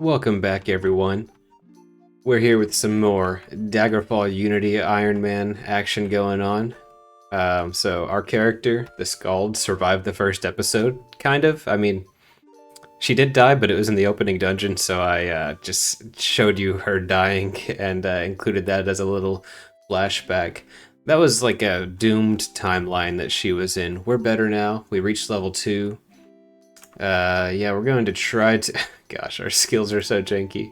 Welcome back, everyone. We're here with some more Daggerfall Unity Ironman action going on. So our character, the Scald, survived the first episode, kind of. I mean, she did die, but it was in the opening dungeon, so I just showed you her dying and included that as a little flashback. That was like a doomed timeline that she was in. We're better now. We reached level 2. Yeah, we're going to try to... Gosh, our skills are so janky.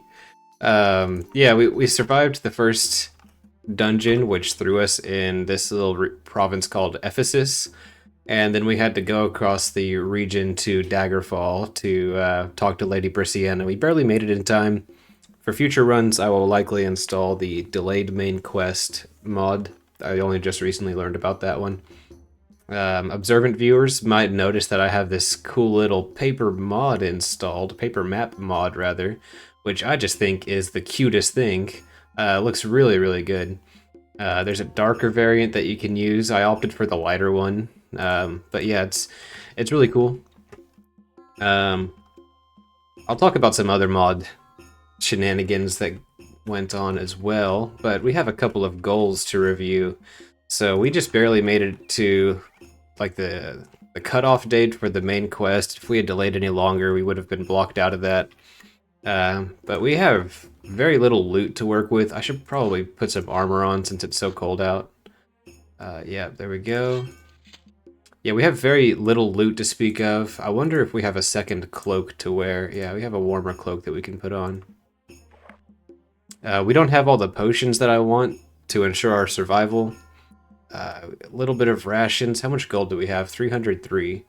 Yeah, we survived the first dungeon, which threw us in this little province called Ephesus. And then we had to go across the region to Daggerfall to talk to Lady Brissiana. We barely made it in time. For future runs, I will likely install the Delayed Main Quest mod. I only just recently learned about that one. Observant viewers might notice that I have this cool little paper mod installed, paper map mod rather, which I just think is the cutest thing. Looks really, really good. There's a darker variant that you can use. I opted for the lighter one, but yeah, it's really cool. I'll talk about some other mod shenanigans that went on as well, but we have a couple of goals to review. So we just barely made it to like the cutoff date for the main quest. If we had delayed any longer, we would have been blocked out of that. But we have very little loot to work with. I should probably put some armor on since it's so cold out. Yeah, there we go. Yeah, we have very little loot to speak of. I wonder if we have a second cloak to wear. Yeah, we have a warmer cloak that we can put on. We don't have all the potions that I want to ensure our survival. A little bit of rations. How much gold do we have? 303.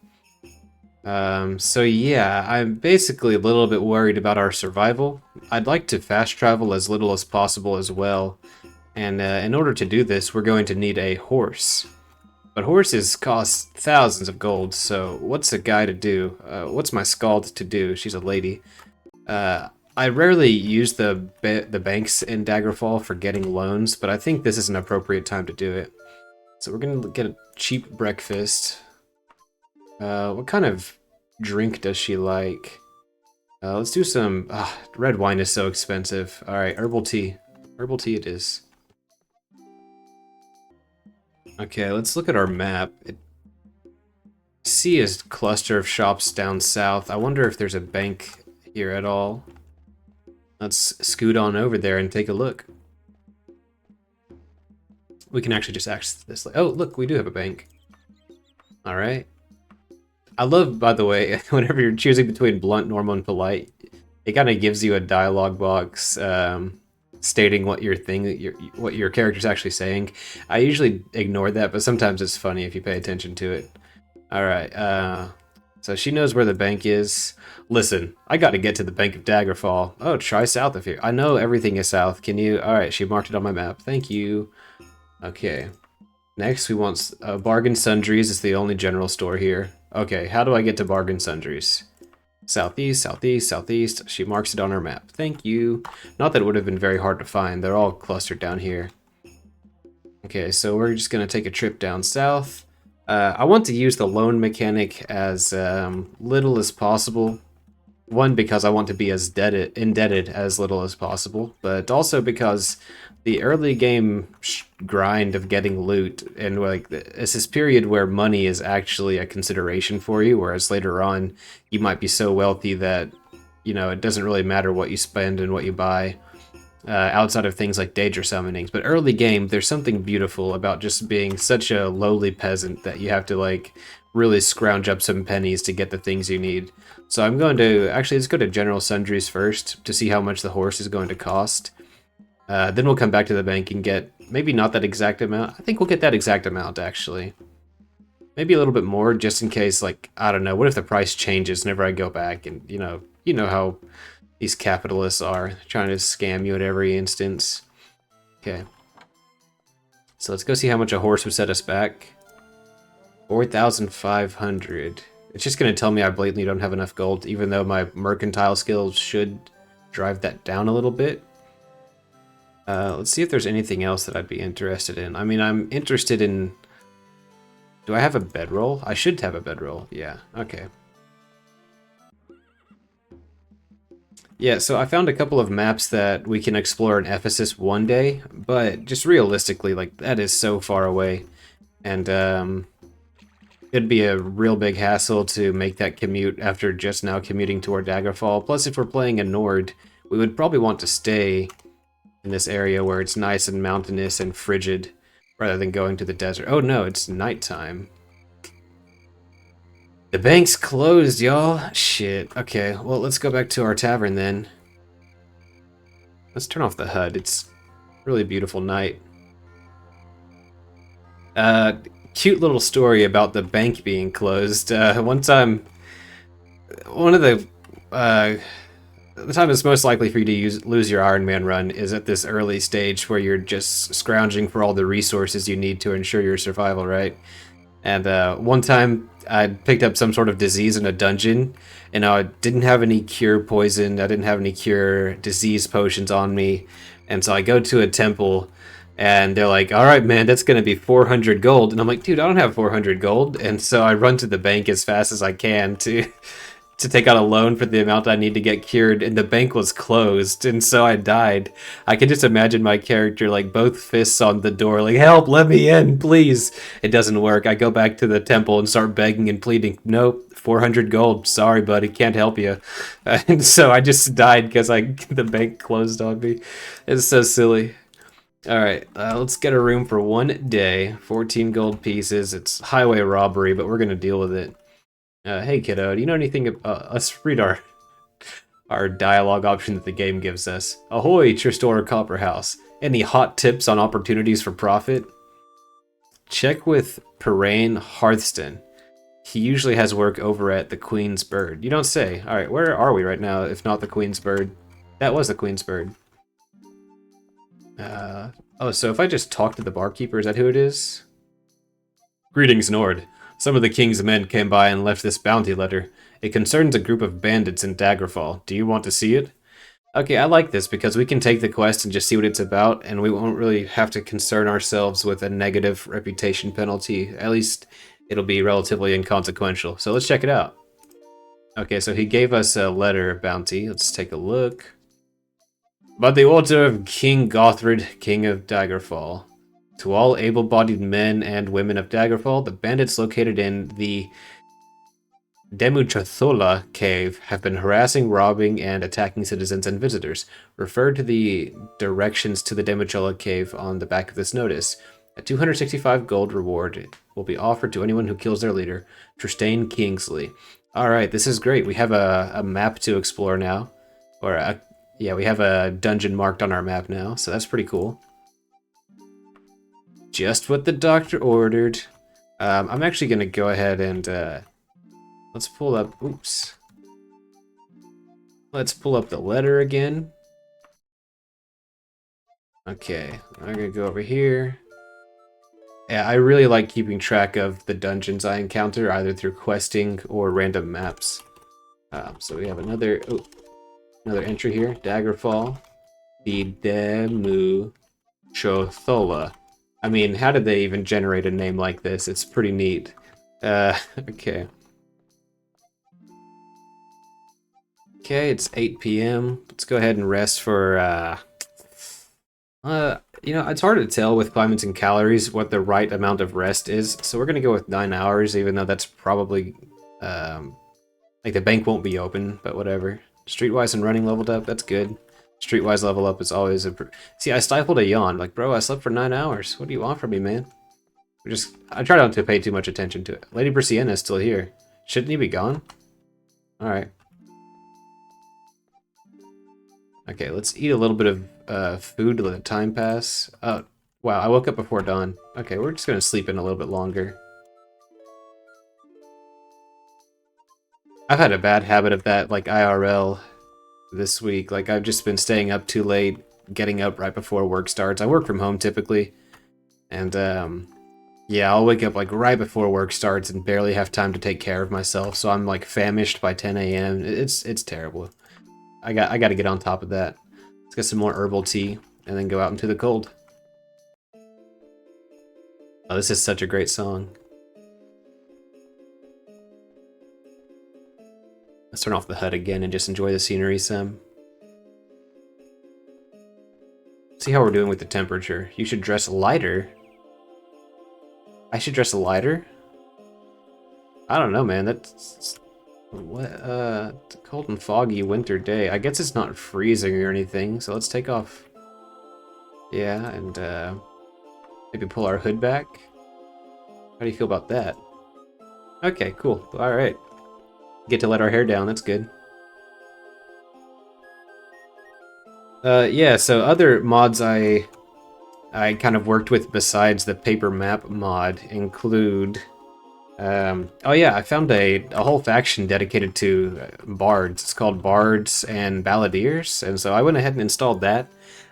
So yeah, I'm basically a little bit worried about our survival. I'd like to fast travel as little as possible as well. And in order to do this, we're going to need a horse. But horses cost thousands of gold, so what's a guy to do? What's my Scald to do? She's a lady. I rarely use the banks in Daggerfall for getting loans, but I think this is an appropriate time to do it. So we're gonna get a cheap breakfast. What kind of drink does she like? Let's do some... red wine is so expensive. Alright, herbal tea. Herbal tea it is. Okay, let's look at our map. See a cluster of shops down south. I wonder if there's a bank here at all. Let's scoot on over there and take a look. We can actually just access this. Oh, look, we do have a bank. All right. I love, by the way, whenever you're choosing between blunt, normal, and polite, it kind of gives you a dialogue box stating what what your character's actually saying. I usually ignore that, but sometimes it's funny if you pay attention to it. All right. So she knows where the bank is. Listen, I got to get to the Bank of Daggerfall. Oh, try south of here. I know everything is south. Can you? All right, she marked it on my map. Thank you. Okay. Next, we want Bargain Sundries is the only general store here. Okay, how do I get to Bargain Sundries? Southeast, southeast, southeast. She marks it on her map. Thank you. Not that it would have been very hard to find. They're all clustered down here. Okay, so we're just going to take a trip down south. I want to use the loan mechanic as little as possible. One, because I want to be as indebted as little as possible, but also because the early game grind of getting loot, and like it's this period where money is actually a consideration for you, whereas later on you might be so wealthy that, you know, it doesn't really matter what you spend and what you buy, outside of things like Daedra summonings. But early game, there's something beautiful about just being such a lowly peasant that you have to like really scrounge up some pennies to get the things you need. So I'm going to, actually let's go to General Sundries first to see how much the horse is going to cost. Then we'll come back to the bank and get, maybe not that exact amount. I think we'll get that exact amount actually. Maybe a little bit more just in case, like, I don't know, what if the price changes whenever I go back, and you know how these capitalists are, trying to scam you at every instance. Okay. So let's go see how much a horse would set us back. 4,500. It's just going to tell me I blatantly don't have enough gold, even though my mercantile skills should drive that down a little bit. Let's see if there's anything else that I'd be interested in. I mean, I'm interested in... Do I have a bedroll? I should have a bedroll. Yeah, okay. Yeah, so I found a couple of maps that we can explore in Ephesus one day, but just realistically, like, that is so far away. And, it'd be a real big hassle to make that commute after just now commuting toward Daggerfall. Plus, if we're playing in Nord, we would probably want to stay in this area where it's nice and mountainous and frigid, rather than going to the desert. Oh no, it's nighttime. The bank's closed, y'all. Shit. Okay, well, let's go back to our tavern then. Let's turn off the HUD. It's a really beautiful night. Cute little story about the bank being closed. One time, one of the time it's most likely for you to lose your Ironman run is at this early stage where you're just scrounging for all the resources you need to ensure your survival, right? And one time I picked up some sort of disease in a dungeon, and I didn't have any cure poison, I didn't have any cure disease potions on me, and so I go to a temple, and they're like, all right, man, that's going to be 400 gold. And I'm like, dude, I don't have 400 gold. And so I run to the bank as fast as I can to take out a loan for the amount I need to get cured, and the bank was closed, and so I died. I can just imagine my character, like, both fists on the door, like, help, let me in, please. It doesn't work. I go back to the temple and start begging and pleading. Nope, 400 gold. Sorry, buddy, can't help you. And so I just died because the bank closed on me. It's so silly. Alright, let's get a room for one day. 14 gold pieces. It's highway robbery, but we're going to deal with it. Hey kiddo, do you know anything about... let's read our dialogue option that the game gives us. Ahoy, Tristor Copper House. Any hot tips on opportunities for profit? Check with Parain Hearthstone. He usually has work over at the Queen's Bird. You don't say. Alright, where are we right now, if not the Queen's Bird? That was the Queen's Bird. Oh, so if I just talk to the barkeeper, is that who it is? Greetings, Nord. Some of the king's men came by and left this bounty letter. It concerns a group of bandits in Daggerfall. Do you want to see it? Okay, I like this because we can take the quest and just see what it's about, and we won't really have to concern ourselves with a negative reputation penalty. At least it'll be relatively inconsequential. So let's check it out. Okay, so he gave us a letter bounty. Let's take a look. By the order of King Gothred, King of Daggerfall. To all able-bodied men and women of Daggerfall, the bandits located in the Demuchathola cave have been harassing, robbing, and attacking citizens and visitors. Refer to the directions to the Demuchathola cave on the back of this notice. A 265 gold reward will be offered to anyone who kills their leader, Tristane Kingsley. Alright, this is great. We have a map to explore now. Yeah, we have a dungeon marked on our map now, so that's pretty cool. Just what the doctor ordered. I'm actually going to go ahead and let's pull up. Oops. Let's pull up the letter again. Okay, I'm going to go over here. Yeah, I really like keeping track of the dungeons I encounter, either through questing or random maps. So we have another entry here. Daggerfall. The Demuchathola. I mean, how did they even generate a name like this? It's pretty neat. Okay. Okay, it's 8 p.m. Let's go ahead and rest for, you know, it's hard to tell with climates and calories what the right amount of rest is, so we're gonna go with 9 hours, even though that's probably, like, the bank won't be open, but whatever. Streetwise and running leveled up, that's good. Streetwise level up is always a... See, I stifled a yawn. Like, bro, I slept for 9 hours. What do you want from me, man? I try not to pay too much attention to it. Lady Brissiana is still here. Shouldn't he be gone? Alright. Okay, let's eat a little bit of food to let the time pass. Oh, wow, I woke up before dawn. Okay, we're just gonna sleep in a little bit longer. I've had a bad habit of that, like, IRL this week. Like, I've just been staying up too late, getting up right before work starts. I work from home typically, and yeah, I'll wake up like right before work starts and barely have time to take care of myself, so I'm like famished by 10 a.m. It's terrible. I got to get on top of that. Let's get some more herbal tea and then go out into the cold. Oh, this is such a great song. Let's turn off the HUD again and just enjoy the scenery some. See how we're doing with the temperature. You should dress lighter. I should dress lighter? I don't know, man. That's... What, it's a cold and foggy winter day. I guess it's not freezing or anything, so let's take off. Yeah, and maybe pull our hood back. How do you feel about that? Okay, cool. Alright. Get to let our hair down, that's good. Yeah, so other mods I kind of worked with besides the paper map mod include... oh yeah, I found a whole faction dedicated to bards. It's called Bards and Balladeers, and so I went ahead and installed that.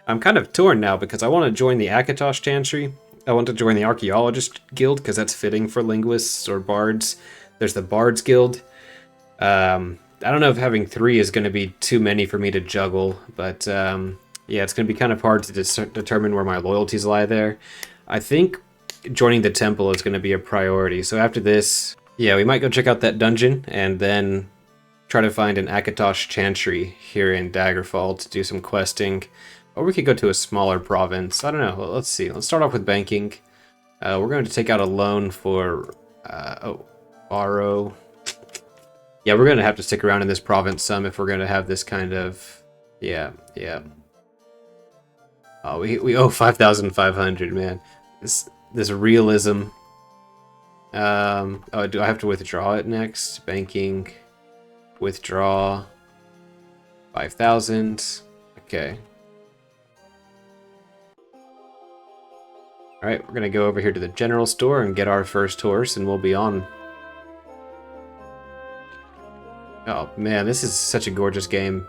I'm kind of torn now because I want to join the Akatosh Chantry. I want to join the Archaeologists Guild because that's fitting for linguists or bards. There's the Bards Guild. I don't know if having 3 is going to be too many for me to juggle, but yeah, it's going to be kind of hard to determine where my loyalties lie there. I think joining the temple is going to be a priority. So after this, yeah, we might go check out that dungeon and then try to find an Akatosh Chantry here in Daggerfall to do some questing. Or we could go to a smaller province. I don't know. Let's see. Let's start off with banking. We're going to take out a loan for... borrow. Yeah, we're going to have to stick around in this province some if we're going to have this kind of... Yeah. Oh, we owe 5,500, man. This realism. Oh, do I have to withdraw it next? Banking. Withdraw. 5,000. Okay. Alright, we're gonna go over here to the general store and get our first horse, and we'll be on. Oh man, this is such a gorgeous game.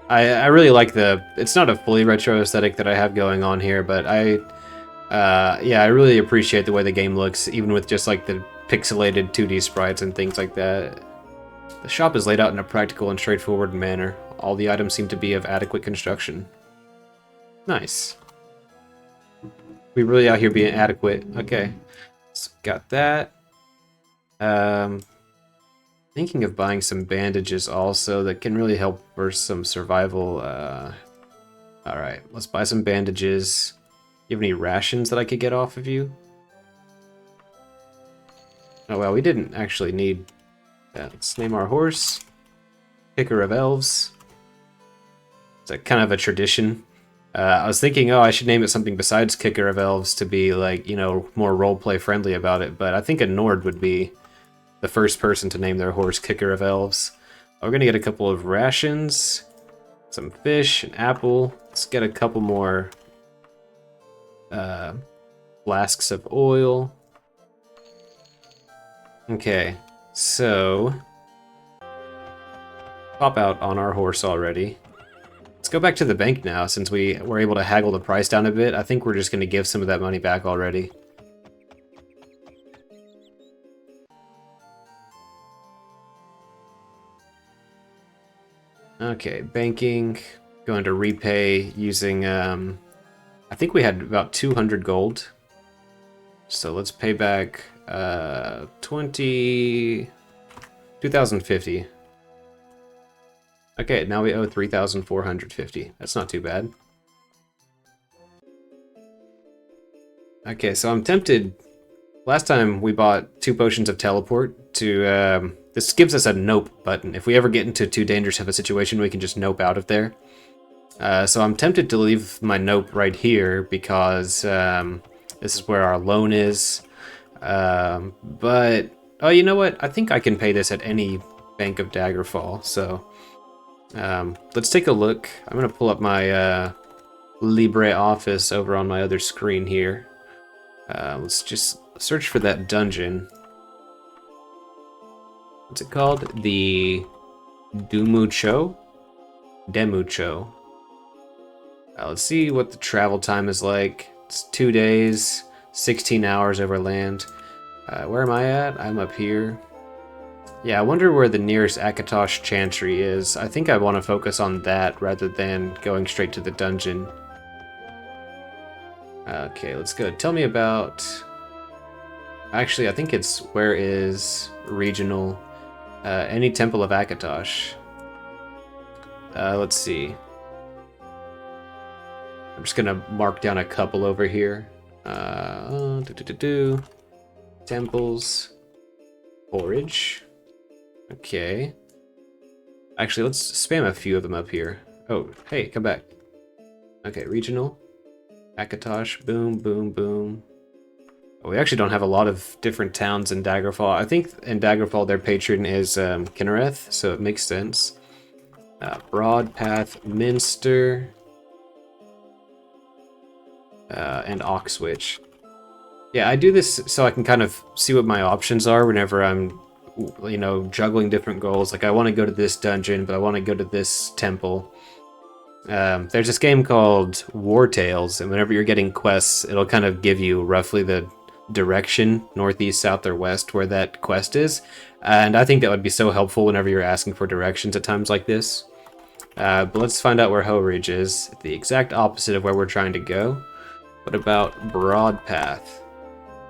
I really like the... It's not a fully retro aesthetic that I have going on here, but yeah, I really appreciate the way the game looks, even with just like the pixelated 2D sprites and things like that. The shop is laid out in a practical and straightforward manner. All the items seem to be of adequate construction. Nice. We really out here being adequate. Okay, so got that. Thinking of buying some bandages also that can really help for some survival. Alright, let's buy some bandages. You have any rations that I could get off of you? Oh well, we didn't actually need that. Let's name our horse Picker of Elves. It's a kind of a tradition. I was thinking, oh, I should name it something besides Kicker of Elves to be, like, you know, more roleplay friendly about it, but I think a Nord would be the first person to name their horse Kicker of Elves. We're gonna get a couple of rations, some fish, an apple. Let's get a couple more flasks of oil. Okay, so pop out on our horse already. Let's go back to the bank now, since we were able to haggle the price down a bit. I think we're just going to give some of that money back already. Okay, banking. Going to repay using, I think we had about 200 gold. So let's pay back 2,050. Okay, now we owe 3,450. That's not too bad. Okay, so I'm tempted. Last time we bought 2 potions of teleport to... this gives us a nope button. If we ever get into too dangerous of a situation, we can just nope out of there. So I'm tempted to leave my nope right here because this is where our loan is. But, oh, you know what? I think I can pay this at any bank of Daggerfall, so... let's take a look. I'm going to pull up my LibreOffice over on my other screen here. Let's just search for that dungeon. What's it called? The Demucho? Let's see what the travel time is like. It's 2 days, 16 hours over land. Where am I at? I'm up here. Yeah, I wonder where the nearest Akatosh Chantry is. I think I want to focus on that rather than going straight to the dungeon. Okay, let's go. Tell me about... Actually, I think it's where is regional... any temple of Akatosh. Let's see. I'm just gonna mark down a couple over here. Temples. Forage. Okay. Actually, let's spam a few of them up here. Oh, hey, come back. Okay, regional. Akatosh, boom, boom, boom. Oh, we actually don't have a lot of different towns in Daggerfall. I think in Daggerfall their patron is Kinnereth, so it makes sense. Broadpath, Minster, and Oxwich. Yeah, I do this so I can kind of see what my options are whenever I'm, you know, juggling different goals. Like, I want to go to this dungeon, but I want to go to this temple. There's this game called War Tales, and whenever you're getting quests, it'll kind of give you roughly the direction, northeast, south, or west, where that quest is. And I think that would be so helpful whenever you're asking for directions at times like this. But let's find out where Hoe Ridge is. The exact opposite of where we're trying to go. What about Broadpath?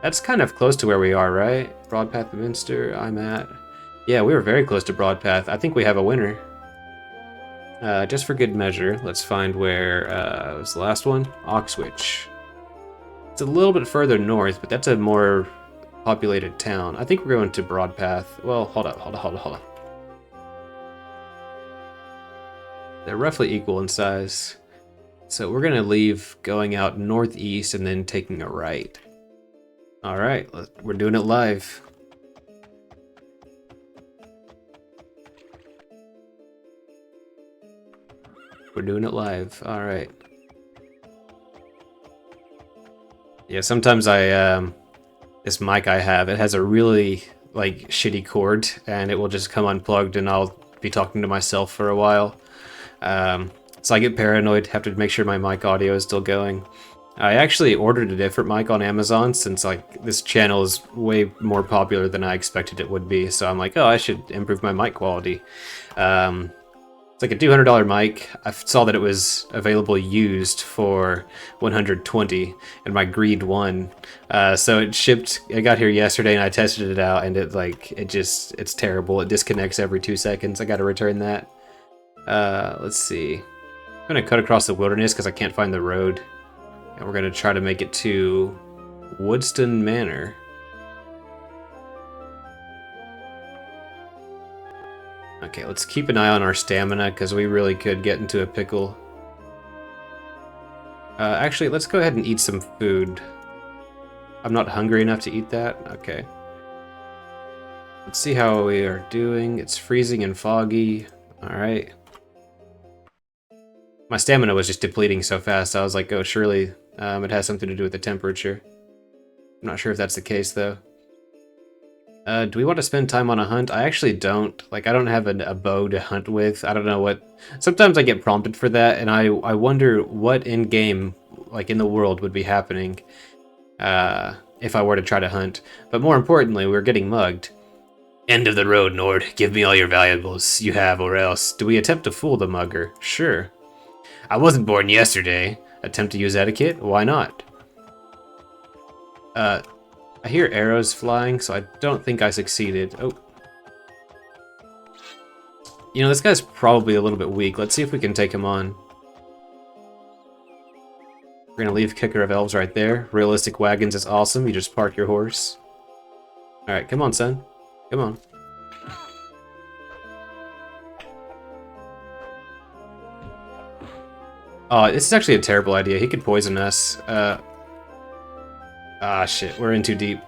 That's kind of close to where we are, right? Broadpath Minster, I'm at. Yeah, we were very close to Broadpath. I think we have a winner. Just for good measure, let's find where was the last one? Oxwich. It's a little bit further north, but that's a more populated town. I think we're going to Broadpath. Well, hold up. They're roughly equal in size. So we're gonna leave going out northeast and then taking a right. All right, we're doing it live. We're doing it live. All right. Yeah, sometimes this mic I have, it has a really like shitty cord, and it will just come unplugged, and I'll be talking to myself for a while. So I get paranoid, have to make sure my mic audio is still going. I actually ordered a different mic on Amazon since like this channel is way more popular than I expected it would be. So I'm like, oh, I should improve my mic quality. It's like a $200 mic. I saw that it was available used for $120, and my greed won. So it shipped. It got here yesterday, and I tested it out, and it's terrible. It disconnects every 2 seconds. I got to return that. Let's see. I'm gonna cut across the wilderness because I can't find the road, and we're gonna try to make it to Woodston Manor. Okay, let's keep an eye on our stamina because we really could get into a pickle. Actually, let's go ahead and eat some food. I'm not hungry enough to eat that. Okay. Let's see how we are doing. It's freezing and foggy. All right. My stamina was just depleting so fast. I was like, oh, surely it has something to do with the temperature. I'm not sure if that's the case, though. Do we want to spend time on a hunt? I actually don't. Like, I don't have a bow to hunt with. I don't know what... Sometimes I get prompted for that, and I wonder what in-game, like in the world, would be happening if I were to try to hunt. But more importantly, we're getting mugged. End of the road, Nord. Give me all your valuables you have, or else. Do we attempt to fool the mugger? Sure. I wasn't born yesterday. Attempt to use etiquette? Why not? I hear arrows flying, so I don't think I succeeded. Oh. You know, this guy's probably a little bit weak. Let's see if we can take him on. We're gonna leave Kicker of Elves right there. Realistic wagons is awesome. You just park your horse. Alright, come on, son. Come on. Oh, this is actually a terrible idea. He could poison us. Ah, shit. We're in too deep.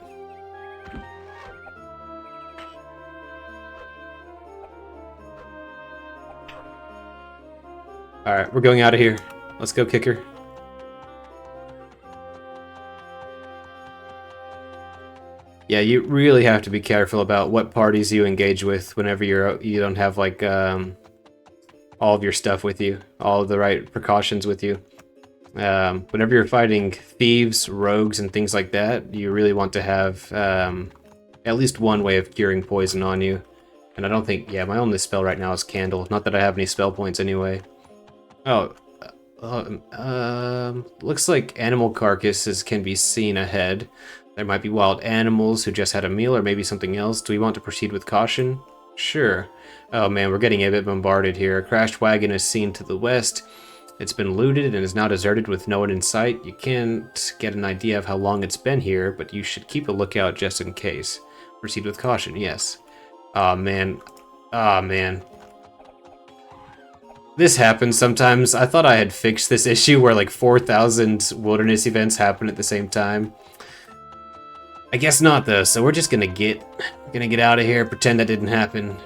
Alright, we're going out of here. Let's go, Kicker. Yeah, you really have to be careful about what parties you engage with whenever you don't have, like, all of your stuff with you, all of the right precautions with you. Whenever you're fighting thieves, rogues, and things like that, you really want to have at least one way of curing poison on you. And I don't think, yeah, my only spell right now is Candle. Not that I have any spell points anyway. Oh, looks like animal carcasses can be seen ahead. There might be wild animals who just had a meal, or maybe something else. Do we want to proceed with caution? Sure. Oh man, we're getting a bit bombarded here. A crashed wagon is seen to the west. It's been looted and is now deserted with no one in sight. You can't get an idea of how long it's been here, but you should keep a lookout just in case. Proceed with caution, yes. Aw, man. Aw, man. This happens sometimes. I thought I had fixed this issue where like 4,000 wilderness events happen at the same time. I guess not though, so we're just gonna get out of here, pretend that didn't happen.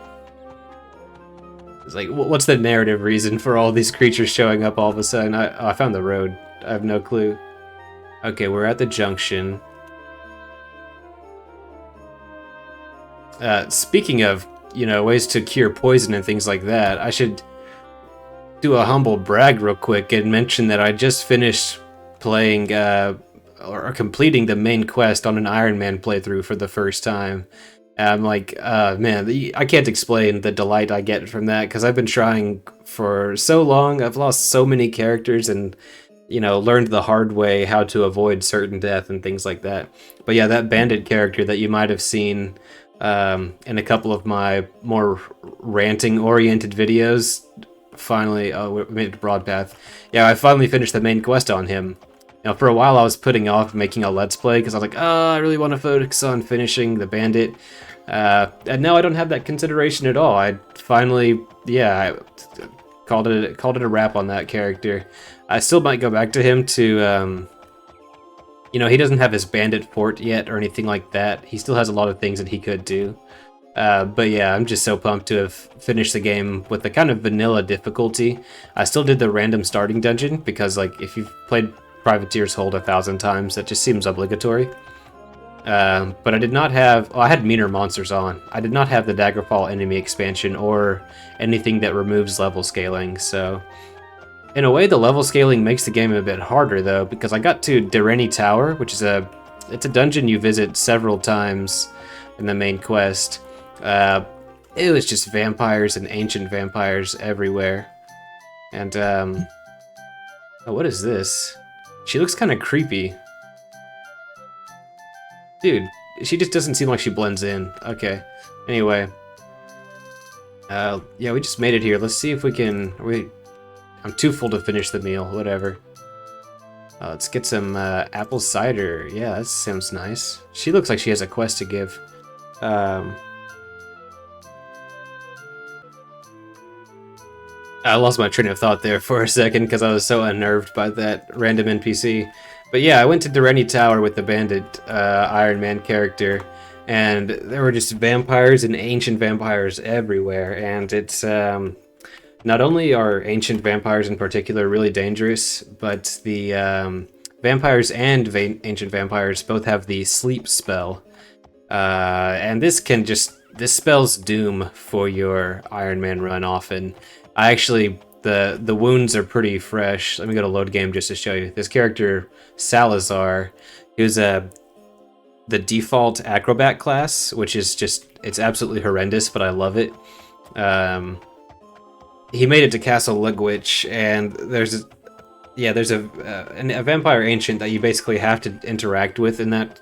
It's like, what's the narrative reason for all these creatures showing up all of a sudden? I found the road. I have no clue. Okay, we're at the junction. Speaking of, you know, ways to cure poison and things like that, I should do a humble brag real quick and mention that I just finished playing, or completing the main quest on an Ironman playthrough for the first time. I'm like, man, I can't explain the delight I get from that, because I've been trying for so long. I've lost so many characters and, you know, learned the hard way how to avoid certain death and things like that. But yeah, that bandit character that you might have seen in a couple of my more ranting-oriented videos, finally, we made it to Broadpath. Yeah, I finally finished the main quest on him. You know, for a while I was putting off making a Let's Play because I was like, oh, I really want to focus on finishing the bandit. And now I don't have that consideration at all. I finally, yeah, I called it a wrap on that character. I still might go back to him to, you know, he doesn't have his bandit fort yet or anything like that. He still has a lot of things that he could do. But yeah, I'm just so pumped to have finished the game with the kind of vanilla difficulty. I still did the random starting dungeon because, like, if you've played Privateer's Hold 1,000 times, that just seems obligatory. But I did not have... Oh, I had meaner monsters on. I did not have the Daggerfall enemy expansion or anything that removes level scaling, so... In a way, the level scaling makes the game a bit harder, though, because I got to Dereni Tower, which is it's a dungeon you visit several times in the main quest. It was just vampires and ancient vampires everywhere. And, oh, what is this? She looks kind of creepy. Dude, she just doesn't seem like she blends in. Okay. Anyway. Yeah, we just made it here. Let's see if we can... I'm too full to finish the meal. Whatever. Let's get some apple cider. Yeah, that sounds nice. She looks like she has a quest to give. I lost my train of thought there for a second because I was so unnerved by that random NPC. But yeah, I went to Dereni Tower with the bandit Ironman character, and there were just vampires and ancient vampires everywhere, and it's... not only are ancient vampires in particular really dangerous, but the vampires and ancient vampires both have the sleep spell. And this spells doom for your Iron Man run often. I actually, the wounds are pretty fresh. Let me go to load game just to show you. This character, Salazar, who's the default acrobat class, which is just, it's absolutely horrendous, but I love it. He made it to Castle Ligwich, and there's a vampire ancient that you basically have to interact with in that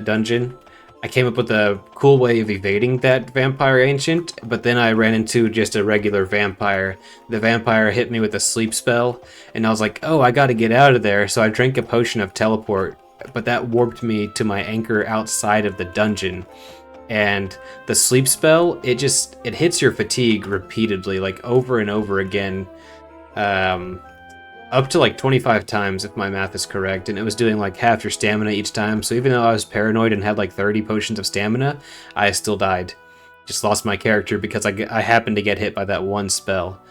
dungeon. I came up with a cool way of evading that vampire ancient, but then I ran into just a regular vampire. The vampire hit me with a sleep spell, and I was like, oh, I gotta get out of there, so I drank a potion of teleport, but that warped me to my anchor outside of the dungeon. And the sleep spell, it hits your fatigue repeatedly, like over and over again, up to like 25 times if my math is correct, and it was doing like half your stamina each time. So even though I was paranoid and had like 30 potions of stamina, I still died. Just lost my character because I happened to get hit by that one spell.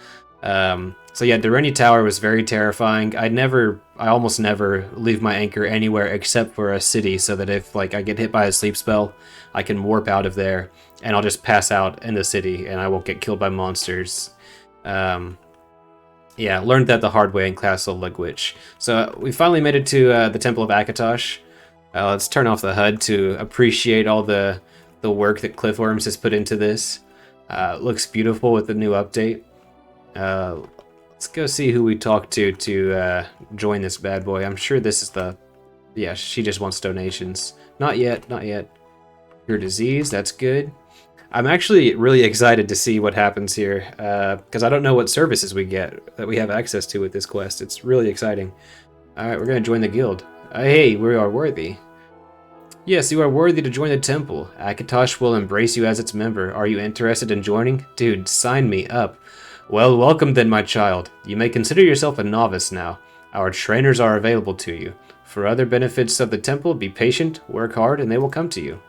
So yeah, Dereni Tower was very terrifying. I almost never leave my anchor anywhere except for a city, so that if like I get hit by a sleep spell, I can warp out of there, and I'll just pass out in the city, and I won't get killed by monsters. Yeah, learned that the hard way in Castle Ligwich. So we finally made it to the Temple of Akatosh. Let's turn off the HUD to appreciate all the work that Cliffworms has put into this. Looks beautiful with the new update. Let's go see who we talked to join this bad boy. I'm sure this is yeah, she just wants donations. Not yet, not yet. Your disease, that's good. I'm actually really excited to see what happens here, because I don't know what services we get that we have access to with this quest. It's really exciting. Alright, we're going to join the guild. Hey, we are worthy. Yes, you are worthy to join the temple. Akatosh will embrace you as its member. Are you interested in joining? Dude, sign me up. Well, welcome then, my child. You may consider yourself a novice now. Our trainers are available to you. For other benefits of the temple, be patient, work hard, and they will come to you.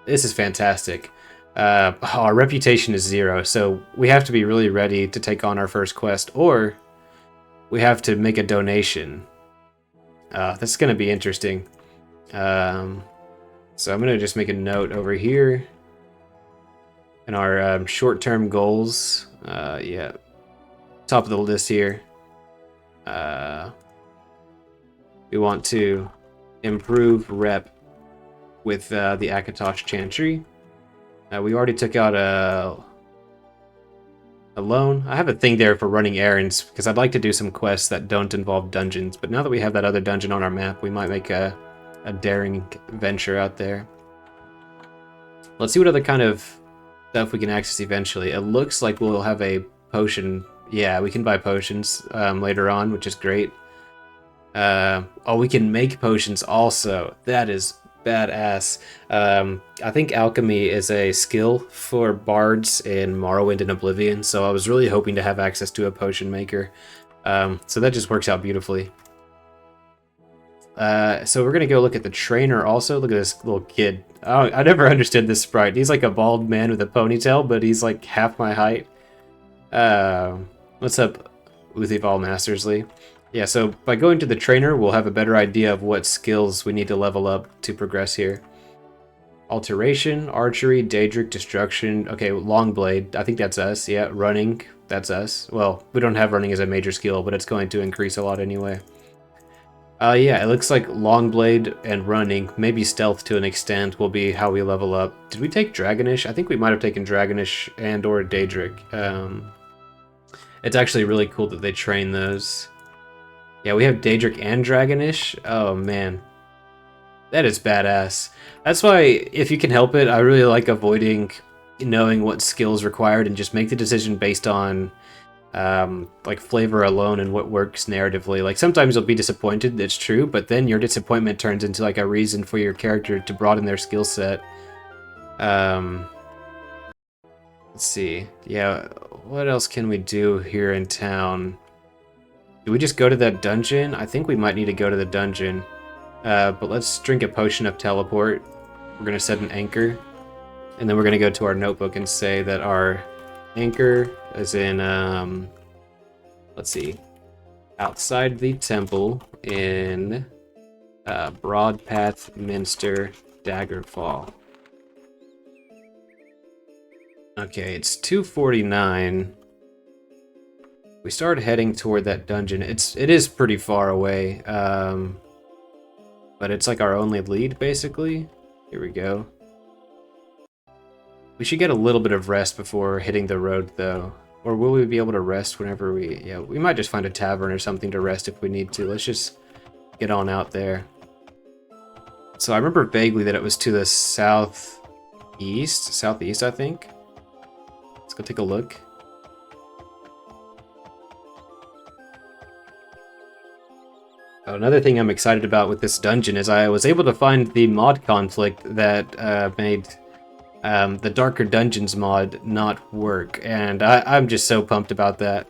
This is fantastic. Our reputation is 0, so we have to be really ready to take on our first quest, or we have to make a donation. This is going to be interesting. So I'm going to just make a note over here. In our short-term goals, yeah, top of the list here. We want to improve rep with the Akatosh Chantry. We already took out a loan. I have a thing there for running errands because I'd like to do some quests that don't involve dungeons. But now that we have that other dungeon on our map, we might make a daring venture out there. Let's see what other kind of stuff we can access eventually. It looks like we'll have a potion. Yeah, we can buy potions later on, which is great. Oh, we can make potions also. That is badass. I think alchemy is a skill for bards in Morrowind and Oblivion, so I was really hoping to have access to a potion maker. So that just works out beautifully. So we're gonna go look at the trainer also. Look at this little kid. Oh, I never understood this sprite. He's like a bald man with a ponytail, but he's like half my height. What's up, Uthival Mastersley? Yeah, so by going to the trainer, we'll have a better idea of what skills we need to level up to progress here. Alteration, archery, Daedric, destruction. Okay, long blade. I think that's us. Yeah, running. That's us. Well, we don't have running as a major skill, but it's going to increase a lot anyway. Yeah, it looks like long blade and running, maybe stealth to an extent, will be how we level up. Did we take Dragonish? I think we might have taken Dragonish and or Daedric. It's actually really cool that they train those. Yeah, we have Daedric and Dragonish. Oh, man. That is badass. That's why, if you can help it, I really like avoiding knowing what skills required and just make the decision based on like flavor alone and what works narratively. Like sometimes you'll be disappointed, it's true, but then your disappointment turns into like a reason for your character to broaden their skill set. Let's see. Yeah, what else can we do here in town? Do we just go to that dungeon? I think we might need to go to the dungeon. But let's drink a potion of teleport. We're gonna set an anchor. And then we're gonna go to our notebook and say that our anchor is in, let's see, outside the temple in Broadpath Minster, Daggerfall. Okay, it's 2:49. We started heading toward that dungeon. It is pretty far away, but it's like our only lead, basically. Here we go. We should get a little bit of rest before hitting the road, though. Or will we be able to rest whenever we... Yeah, we might just find a tavern or something to rest if we need to. Let's just get on out there. So I remember vaguely that it was to the southeast, I think. Let's go take a look. Another thing I'm excited about with this dungeon is I was able to find the mod conflict that made the Darker Dungeons mod not work, and I'm just so pumped about that.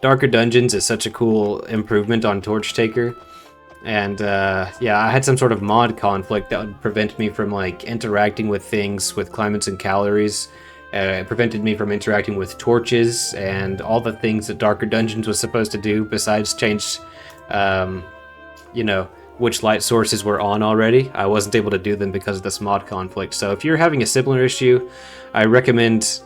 Darker Dungeons is such a cool improvement on Torch Taker, and yeah, I had some sort of mod conflict that would prevent me from like interacting with things with climates and calories. It prevented me from interacting with torches and all the things that Darker Dungeons was supposed to do besides change you know, which light sources were on already. I wasn't able to do them because of this mod conflict. So if you're having a similar issue, I recommend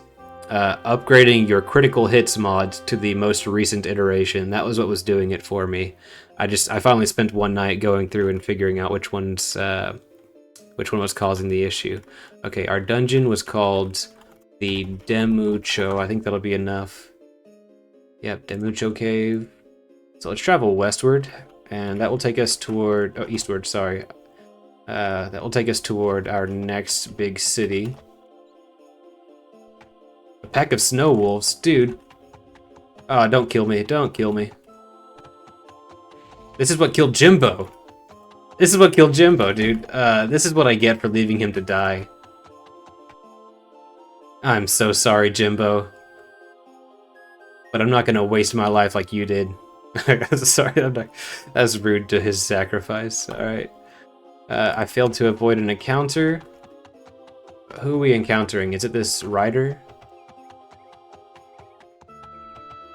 upgrading your critical hits mod to the most recent iteration. That was what was doing it for me. I finally spent one night going through and figuring out which one was causing the issue. Okay, our dungeon was called the Demucho. I think that'll be enough. Yep, Demucho Cave. So let's travel westward, and that will take us toward... Oh, eastward, sorry. That will take us toward our next big city. pack of snow wolves, dude. Oh, don't kill me, don't kill me. This is what killed Jimbo. This is what killed Jimbo, dude. This is what I get for leaving him to die. I'm so sorry, Jimbo. But I'm not gonna waste my life like you did. Sorry, I'm not. That's rude to his sacrifice. Alright. I failed to avoid an encounter. Who are we encountering? Is it this rider?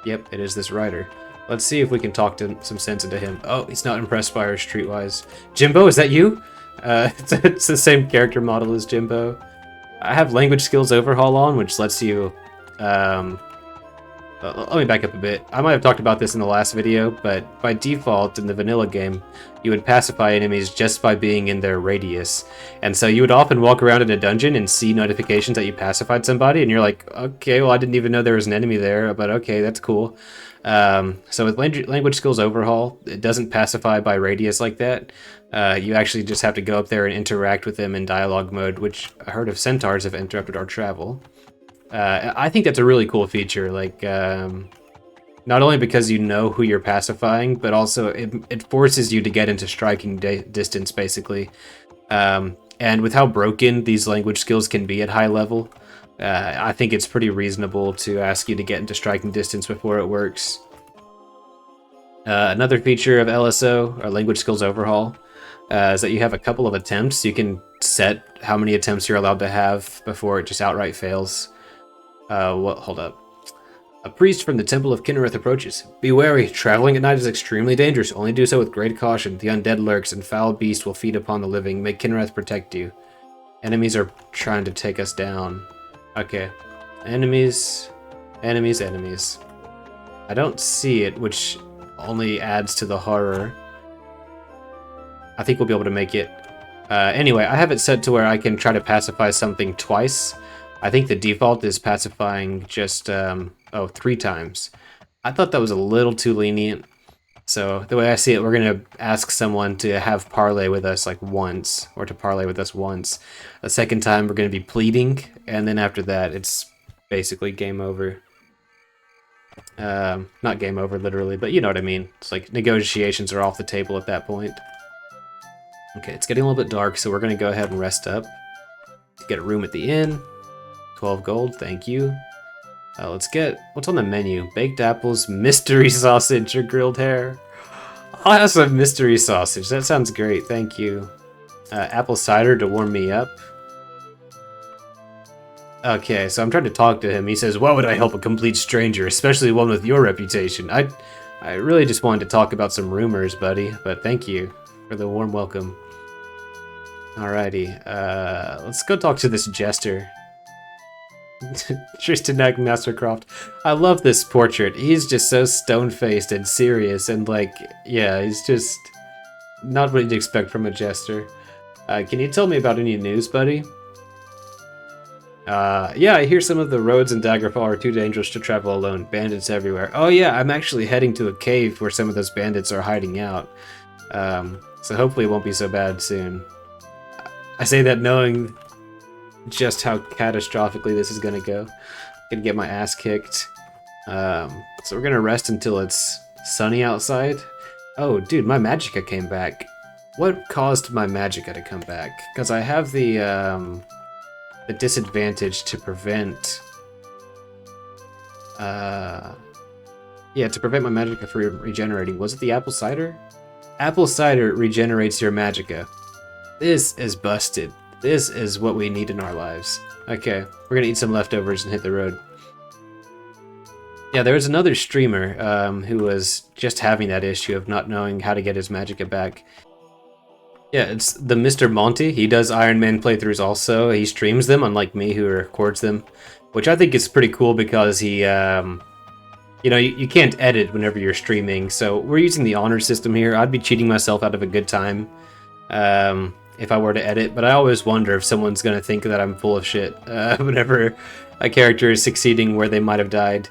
Yep, it is this rider. Let's see if we can talk some sense into him. Oh, he's not impressed by our streetwise. Jimbo, is that you? It's the same character model as Jimbo. I have language skills overhaul on, which lets you... let me back up a bit. I might have talked about this in the last video, but by default in the vanilla game, you would pacify enemies just by being in their radius. And so you would often walk around in a dungeon and see notifications that you pacified somebody, and you're like, okay, well, I didn't even know there was an enemy there, but okay, that's cool. So with language skills overhaul, it doesn't pacify by radius like that. You actually just have to go up there and interact with them in dialogue mode, which a herd of centaurs have interrupted our travel. I think that's a really cool feature, like, not only because you know who you're pacifying, but also it forces you to get into striking distance, basically. And with how broken these language skills can be at high level, I think it's pretty reasonable to ask you to get into striking distance before it works. Another feature of LSO, or Language Skills Overhaul, is that you have a couple of attempts. You can set how many attempts you're allowed to have before it just outright fails. Hold up. A priest from the Temple of Kinnereth approaches. Be wary, traveling at night is extremely dangerous. Only do so with great caution. The undead lurks, and foul beasts will feed upon the living. May Kinnereth protect you. Enemies are trying to take us down. Okay. Enemies. Enemies, enemies. I don't see it, which only adds to the horror. I think we'll be able to make it. Anyway, I have it set to where I can try to pacify something twice. I think the default is pacifying just, 3 times. I thought that was a little too lenient. So the way I see it, we're going to ask someone to have parley with us like once, or to parley with us once. A second time, we're going to be pleading, and then after that, it's basically game over. Not game over, literally, but you know what I mean. It's like negotiations are off the table at that point. Okay, it's getting a little bit dark, so we're going to go ahead and rest up. Get a room at the inn. 12 gold, thank you. Let's get, what's on the menu? Baked apples, mystery sausage, or grilled hare. I'll have some mystery sausage, that sounds great, thank you. Apple cider to warm me up. Okay, so I'm trying to talk to him. He says, why would I help a complete stranger, especially one with your reputation? I really just wanted to talk about some rumors, buddy, but thank you for the warm welcome. Alrighty, let's go talk to this jester. Tristanak Mastercroft. I love this portrait. He's just so stone-faced and serious, and like, yeah, he's just not what you'd expect from a jester. Can you tell me about any news, buddy? Yeah, I hear some of the roads in Daggerfall are too dangerous to travel alone. Bandits everywhere. Oh yeah, I'm actually heading to a cave where some of those bandits are hiding out. So hopefully it won't be so bad soon. I say that knowing just how catastrophically this is gonna go. I'm gonna get my ass kicked. So we're gonna rest until it's sunny outside. Oh, dude, my magicka came back. What caused my magicka to come back? Because I have the disadvantage to prevent... yeah, to prevent my magicka from regenerating. Was it the apple cider? Apple cider regenerates your magicka. This is busted. This is what we need in our lives. Okay, we're gonna eat some leftovers and hit the road. Yeah, there was another streamer who was just having that issue of not knowing how to get his magicka back. Yeah, it's the Mr. Monty. He does Ironman playthroughs also. He streams them, unlike me who records them, which I think is pretty cool because he, you know, you can't edit whenever you're streaming, so we're using the honor system here. I'd be cheating myself out of a good time if I were to edit, but I always wonder if someone's going to think that I'm full of shit whenever a character is succeeding where they might have died.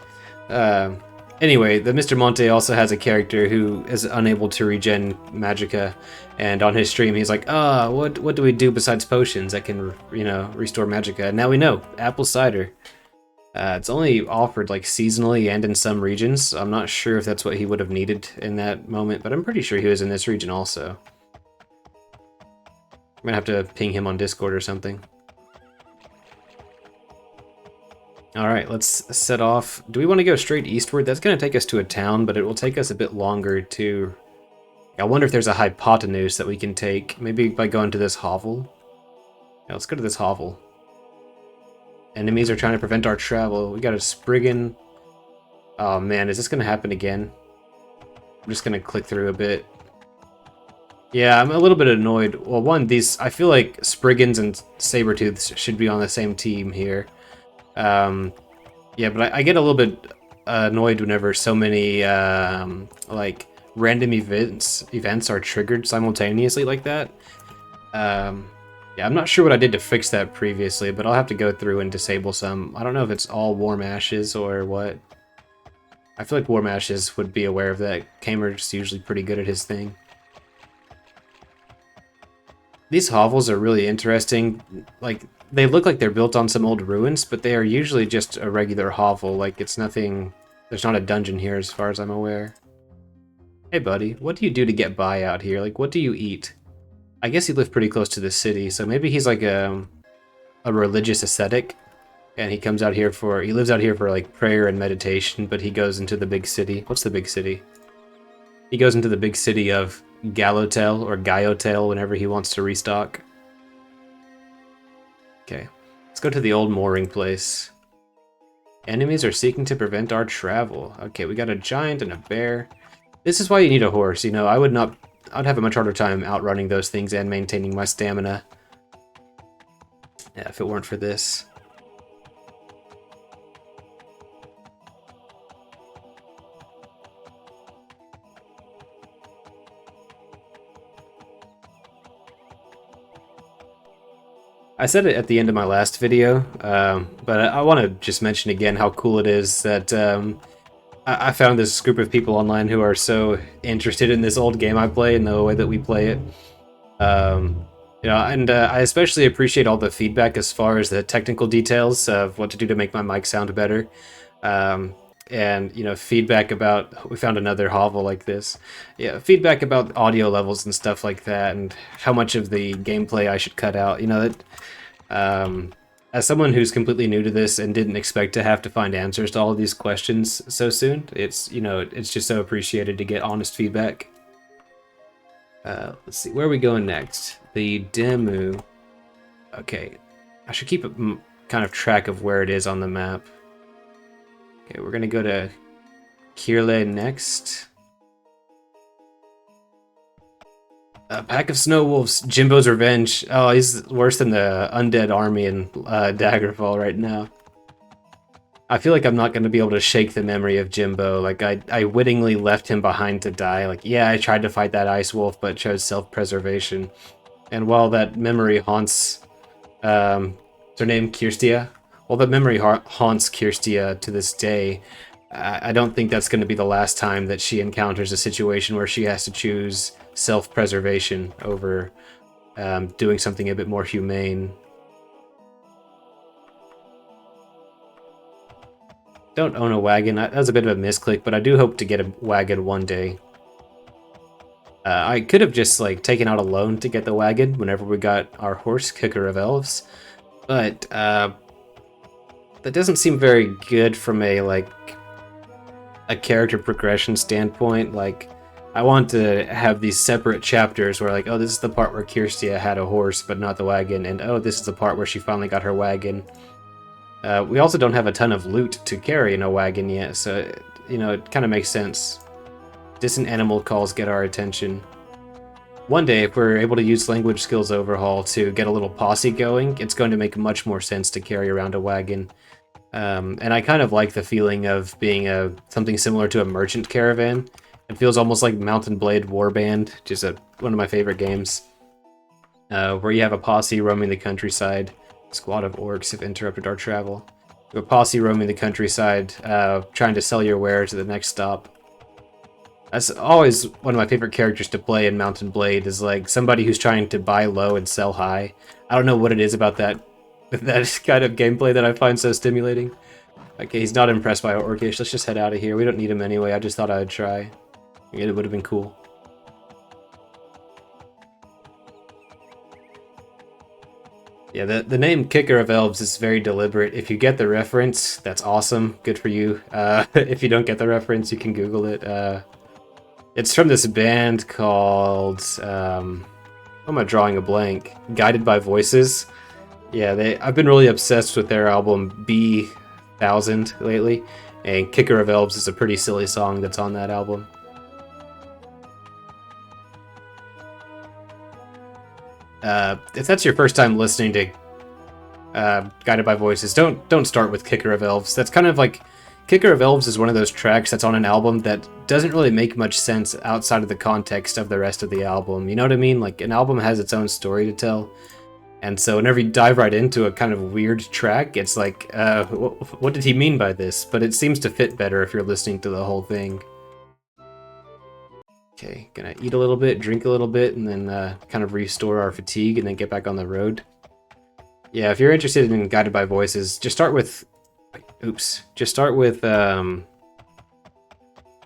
Anyway, the Mr. Monte also has a character who is unable to regen magicka, and on his stream he's like, what do we do besides potions that can, you know, restore magicka? And now we know, apple cider. It's only offered like seasonally and in some regions. I'm not sure if that's what he would have needed in that moment, but I'm pretty sure he was in this region also. I'm gonna have to ping him on Discord or something. Alright, let's set off. Do we want to go straight eastward? That's gonna take us to a town, but it will take us a bit longer to... I wonder if there's a hypotenuse that we can take, maybe by going to this hovel. Yeah, let's go to this hovel. Enemies are trying to prevent our travel. We got a Spriggan. Oh man, is this going to happen again? I'm just going to click through a bit. Yeah, I'm a little bit annoyed. Well, one, I feel like Spriggans and Sabertooths should be on the same team here. Yeah, but I get a little bit annoyed whenever so many, like, random events are triggered simultaneously like that. Yeah, I'm not sure what I did to fix that previously, but I'll have to go through and disable some. I don't know if it's all Warm Ashes or what. I feel like Warm Ashes would be aware of that. Kamer's usually pretty good at his thing. These hovels are really interesting. Like, they look like they're built on some old ruins, but they are usually just a regular hovel. Like, it's nothing... There's not a dungeon here as far as I'm aware. Hey, buddy, what do you do to get by out here? Like, what do you eat? I guess he lived pretty close to the city, so maybe he's like a religious ascetic, and he lives out here for like prayer and meditation, but he goes into the big city. What's the big city? He goes into the big city of Gallotel or Gaiotel whenever he wants to restock. Okay, let's go to the old mooring place. Enemies are seeking to prevent our travel. Okay, we got a giant and a bear. This is why you need a horse, you know. I'd have a much harder time outrunning those things and maintaining my stamina. Yeah, if it weren't for this. I said it at the end of my last video, but I want to just mention again how cool it is that I found this group of people online who are so interested in this old game I play and the way that we play it. You know, and I especially appreciate all the feedback as far as the technical details of what to do to make my mic sound better. And, you know, feedback about... We found another hovel like this. Yeah, feedback about audio levels and stuff like that, and how much of the gameplay I should cut out. You know, that... As someone who's completely new to this and didn't expect to have to find answers to all of these questions so soon, it's, you know, it's just so appreciated to get honest feedback. Let's see, where are we going next? The Demu. Okay, I should keep a kind of track of where it is on the map. Okay, we're gonna go to Kirle next. A pack of snow wolves. Jimbo's revenge. Oh, he's worse than the undead army in Daggerfall right now. I feel like I'm not going to be able to shake the memory of Jimbo. Like, I wittingly left him behind to die. Like, yeah, I tried to fight that ice wolf, but chose self-preservation. And while that memory haunts... is her name Kirstia? While that memory haunts Kirstia to this day, I don't think that's going to be the last time that she encounters a situation where she has to choose self-preservation over doing something a bit more humane. Don't own a wagon. That was a bit of a misclick, but I do hope to get a wagon one day. I could have just like taken out a loan to get the wagon whenever we got our horse, Kicker of Elves, but that doesn't seem very good from a character progression standpoint. Like, I want to have these separate chapters where, like, oh, this is the part where Kirstia had a horse but not the wagon, and oh, this is the part where she finally got her wagon. We also don't have a ton of loot to carry in a wagon yet, so, you know, it kind of makes sense. Distant animal calls get our attention. One day, if we're able to use language skills overhaul to get a little posse going, it's going to make much more sense to carry around a wagon. And I kind of like the feeling of being something similar to a merchant caravan. It feels almost like Mountain Blade Warband, just one of my favorite games, where you have a posse roaming the countryside. Squad of orcs have interrupted our travel. You have a posse roaming the countryside, trying to sell your wares at the next stop. That's always one of my favorite characters to play in Mountain Blade, is like somebody who's trying to buy low and sell high. I don't know what it is about that kind of gameplay that I find so stimulating. Okay, he's not impressed by our Orcish. Let's just head out of here. We don't need him anyway. I just thought I would try. It would have been cool. Yeah, the name Kicker of Elves is very deliberate. If you get the reference, that's awesome. Good for you. If you don't get the reference, you can Google it. It's from this band called... why am I drawing a blank? Guided by Voices. Yeah, I've been really obsessed with their album B1000 lately, and Kicker of Elves is a pretty silly song that's on that album. If that's your first time listening to Guided by Voices, don't start with Kicker of Elves. That's kind of like... Kicker of Elves is one of those tracks that's on an album that doesn't really make much sense outside of the context of the rest of the album. You know what I mean? Like, an album has its own story to tell. And so whenever you dive right into a kind of weird track, it's like, what did he mean by this? But it seems to fit better if you're listening to the whole thing. Okay, gonna eat a little bit, drink a little bit, and then kind of restore our fatigue and then get back on the road. Yeah, if you're interested in Guided by Voices, just start with... Oops. Just start with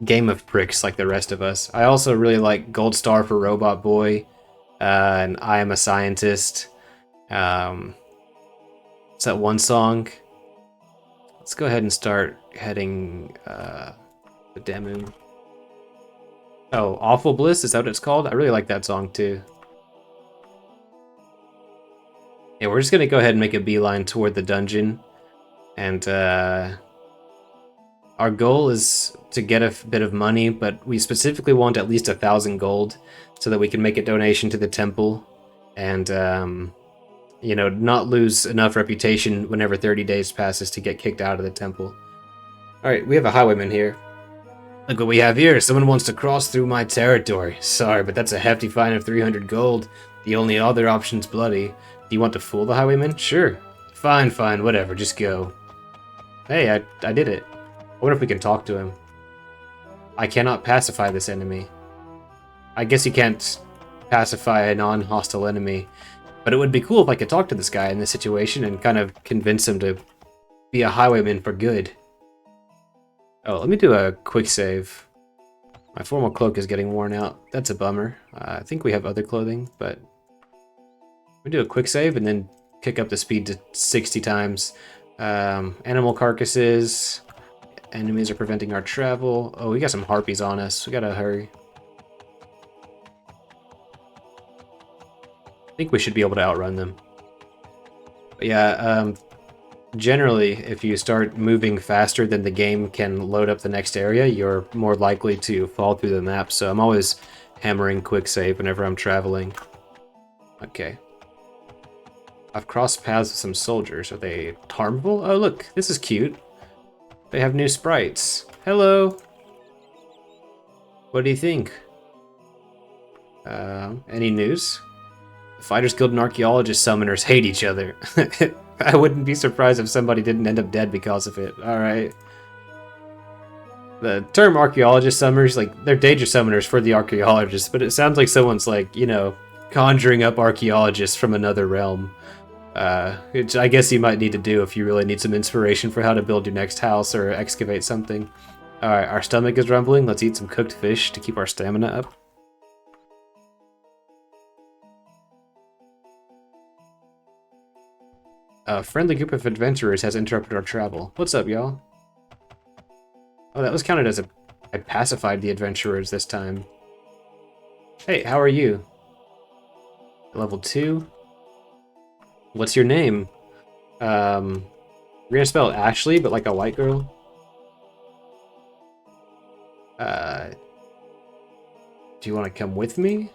Game of Pricks like the rest of us. I also really like Gold Star for Robot Boy, and I Am a Scientist. It's that one song. Let's go ahead and start heading the demo. Oh, Awful Bliss, is that what it's called? I really like that song too. Yeah, we're just gonna go ahead and make a beeline toward the dungeon. And our goal is to get a bit of money, but we specifically want at least 1,000 gold so that we can make a donation to the temple and, you know, not lose enough reputation whenever 30 days passes to get kicked out of the temple. Alright, we have a highwayman here. Look what we have here. Someone wants to cross through my territory. Sorry, but that's a hefty fine of 300 gold. The only other option's bloody. Do you want to fool the highwayman? Sure. Fine, whatever, just go. Hey, I did it. I wonder if we can talk to him. I cannot pacify this enemy. I guess you can't pacify a non-hostile enemy, but it would be cool if I could talk to this guy in this situation and kind of convince him to be a highwayman for good. Oh, let me do a quick save. My formal cloak is getting worn out. That's a bummer. I think we have other clothing, but... we do a quick save and then kick up the speed to 60 times. Animal carcasses. Enemies are preventing our travel. Oh, we got some harpies on us. We gotta hurry. I think we should be able to outrun them. But yeah, generally, if you start moving faster than the game can load up the next area, you're more likely to fall through the map. So I'm always hammering quick save whenever I'm traveling. Okay. I've crossed paths with some soldiers. Are they harmful? Oh, look, this is cute. They have new sprites. Hello. What do you think? Any news? The Fighters Guild and Archaeologists summoners hate each other. I wouldn't be surprised if somebody didn't end up dead because of it. Alright. The term Archaeologist summoners, like, they're danger summoners for the Archaeologists, but it sounds like someone's, like, you know, conjuring up Archaeologists from another realm. Which I guess you might need to do if you really need some inspiration for how to build your next house or excavate something. Alright, our stomach is rumbling. Let's eat some cooked fish to keep our stamina up. A friendly group of adventurers has interrupted our travel. What's up, y'all? Oh, that was counted as I pacified the adventurers this time. Hey, how are you? Level 2? What's your name? We're gonna spell Ashley, but like a white girl. Do you want to come with me?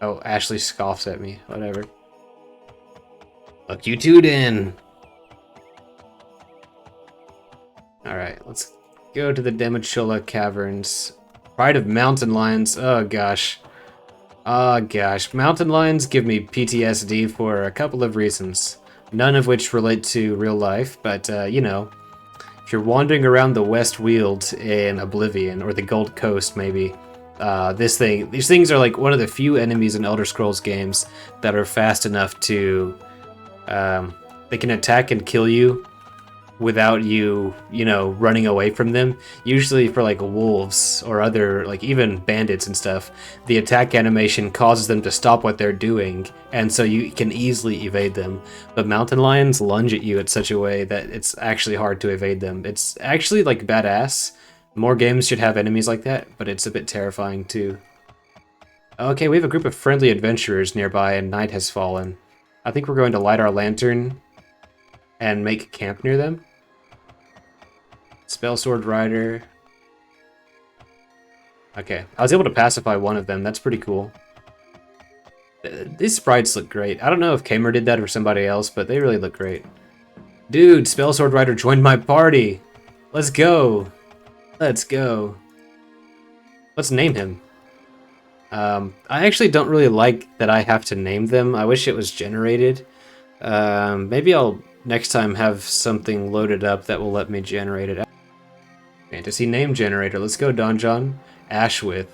Oh, Ashley scoffs at me. Whatever. Look you two in. Alright, let's go to the Demichola Caverns. Pride of Mountain Lions. Oh gosh. Oh gosh, mountain lions give me PTSD for a couple of reasons. None of which relate to real life, but you know, if you're wandering around the West Weald in Oblivion, or the Gold Coast maybe, these things are like one of the few enemies in Elder Scrolls games that are fast enough to, they can attack and kill you without you, you know, running away from them. Usually for like wolves or other, like even bandits and stuff, the attack animation causes them to stop what they're doing, and so you can easily evade them. But mountain lions lunge at you in such a way that it's actually hard to evade them. It's actually like badass. More games should have enemies like that, but it's a bit terrifying too. Okay, we have a group of friendly adventurers nearby and night has fallen. I think we're going to light our lantern and make camp near them. Spell Sword Rider. Okay, I was able to pacify one of them. That's pretty cool. These sprites look great. I don't know if Kamer did that or somebody else, but they really look great. Dude, Spell Sword Rider joined my party. Let's go. Let's go. Let's name him. I actually don't really like that I have to name them. I wish it was generated. Maybe I'll next time have something loaded up that will let me generate it. Fantasy name generator. Let's go, Donjon. Ashwith.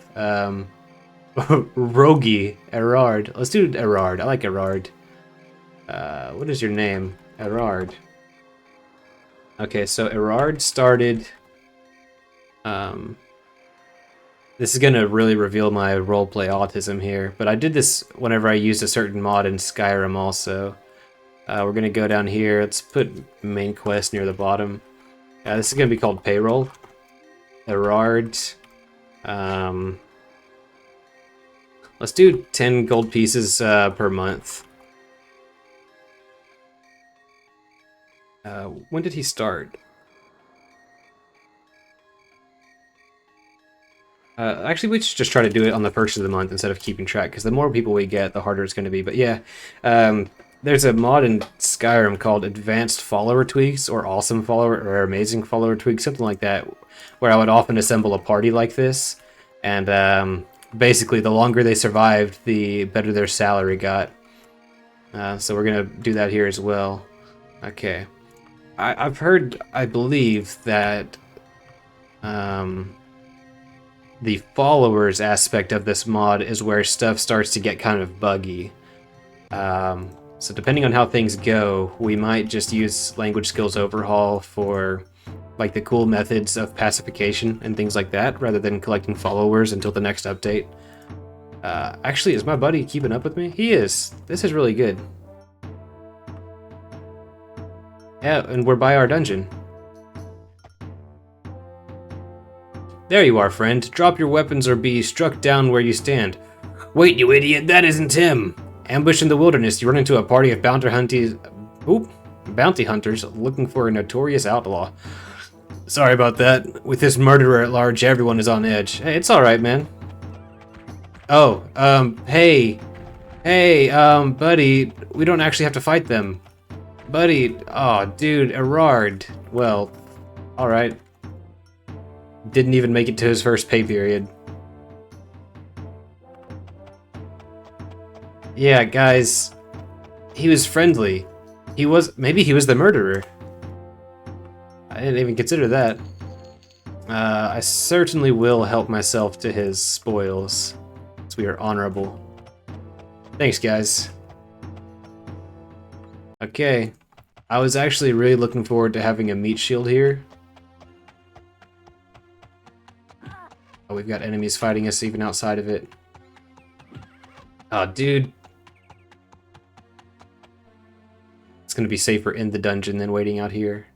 Rogi. Erard. Let's do Erard. I like Erard. What is your name? Erard. Okay, so Erard started... This is going to really reveal my roleplay autism here, but I did this whenever I used a certain mod in Skyrim also. We're going to go down here. Let's put main quest near the bottom. This is going to be called Payroll. Erard. Let's do 10 gold pieces per month. When did he start? Actually, we should just try to do it on the first of the month instead of keeping track, because the more people we get, the harder it's going to be. But yeah, there's a mod in Skyrim called Advanced Follower Tweaks, or Awesome Follower, or Amazing Follower Tweaks, something like that, where I would often assemble a party like this, and basically the longer they survived, the better their salary got. So we're going to do that here as well. Okay. I've heard, I believe, that... the followers aspect of this mod is where stuff starts to get kind of buggy. So depending on how things go, we might just use language skills overhaul for like the cool methods of pacification and things like that, rather than collecting followers until the next update. Actually, is my buddy keeping up with me? He is. This is really good. Yeah, and we're by our dungeon. There you are, friend. Drop your weapons or be struck down where you stand. Wait, you idiot, that isn't him! Ambush in the wilderness, you run into a party of bounty hunters looking for a notorious outlaw. Sorry about that. With this murderer at large, everyone is on edge. Hey, it's alright, man. Oh, hey, buddy, we don't actually have to fight them. Buddy, oh, dude, Erard. Well, alright. Didn't even make it to his first pay period. Yeah, guys, he was friendly. Maybe he was the murderer. I didn't even consider that. I certainly will help myself to his spoils, as we are honorable. Thanks, guys. Okay, I was actually really looking forward to having a meat shield here. Oh, we've got enemies fighting us even outside of it. Oh, dude. It's going to be safer in the dungeon than waiting out here.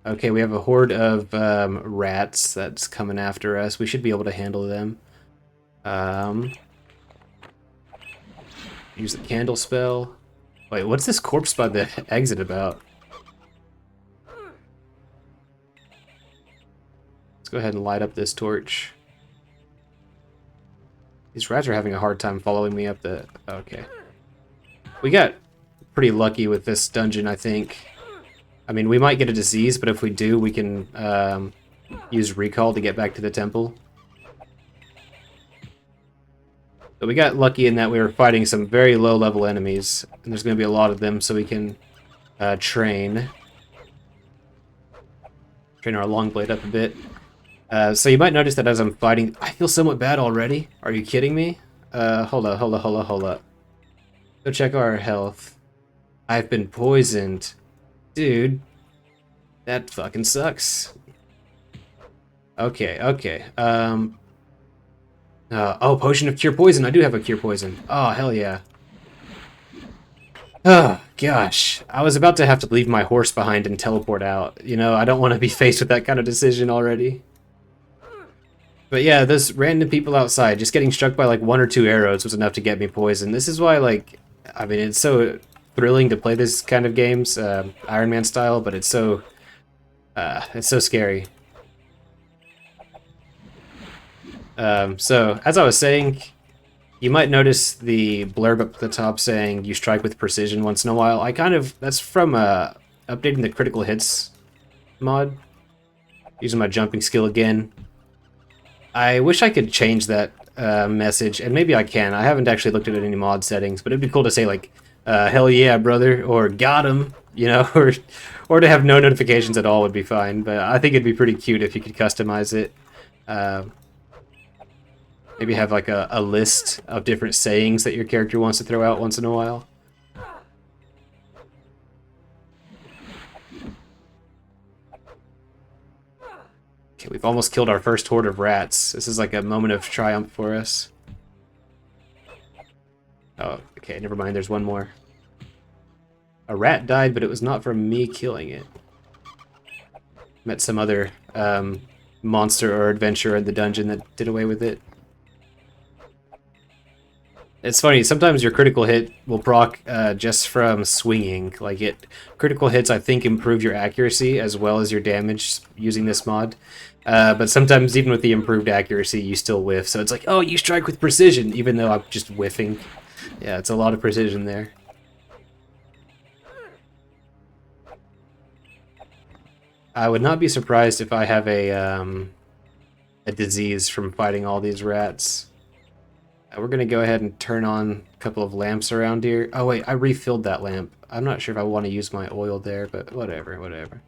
Okay, we have a horde of rats that's coming after us. We should be able to handle them. Use the candle spell. Wait, what's this corpse by the exit about? Let's go ahead and light up this torch. These rats are having a hard time following me up the... Okay. We got pretty lucky with this dungeon, I think. I mean, we might get a disease, but if we do, we can use recall to get back to the temple. So we got lucky in that we were fighting some very low-level enemies, and there's going to be a lot of them, so we can train our long blade up a bit. So you might notice that as I'm fighting, I feel somewhat bad already. Are you kidding me? Hold up. Go check our health. I've been poisoned. Dude. That fucking sucks. Okay, okay. Oh, Potion of Cure Poison. I do have a Cure Poison. Oh, hell yeah. Oh, gosh. I was about to have to leave my horse behind and teleport out. You know, I don't want to be faced with that kind of decision already. But yeah, those random people outside, just getting struck by like 1 or 2 arrows was enough to get me poisoned. This is why, like, I mean, it's so thrilling to play this kind of games, Ironman style, but it's so scary. So, as I was saying, you might notice the blurb up at the top saying you strike with precision once in a while. That's from updating the critical hits mod. Using my jumping skill again. I wish I could change that message, and maybe I can. I haven't actually looked at any mod settings, but it'd be cool to say like, hell yeah, brother, or got him, you know, or to have no notifications at all would be fine, but I think it'd be pretty cute if you could customize it. Maybe have like a list of different sayings that your character wants to throw out once in a while. Okay, we've almost killed our first horde of rats. This is like a moment of triumph for us. Oh, okay, never mind, there's one more. A rat died, but it was not from me killing it. Met some other monster or adventurer in the dungeon that did away with it. It's funny, sometimes your critical hit will proc just from swinging. Critical hits, I think, improve your accuracy as well as your damage using this mod. But sometimes, even with the improved accuracy, you still whiff. So it's like, oh, you strike with precision, even though I'm just whiffing. Yeah, it's a lot of precision there. I would not be surprised if I have a disease from fighting all these rats. We're going to go ahead and turn on a couple of lamps around here. Oh wait, I refilled that lamp. I'm not sure if I want to use my oil there, but whatever, whatever.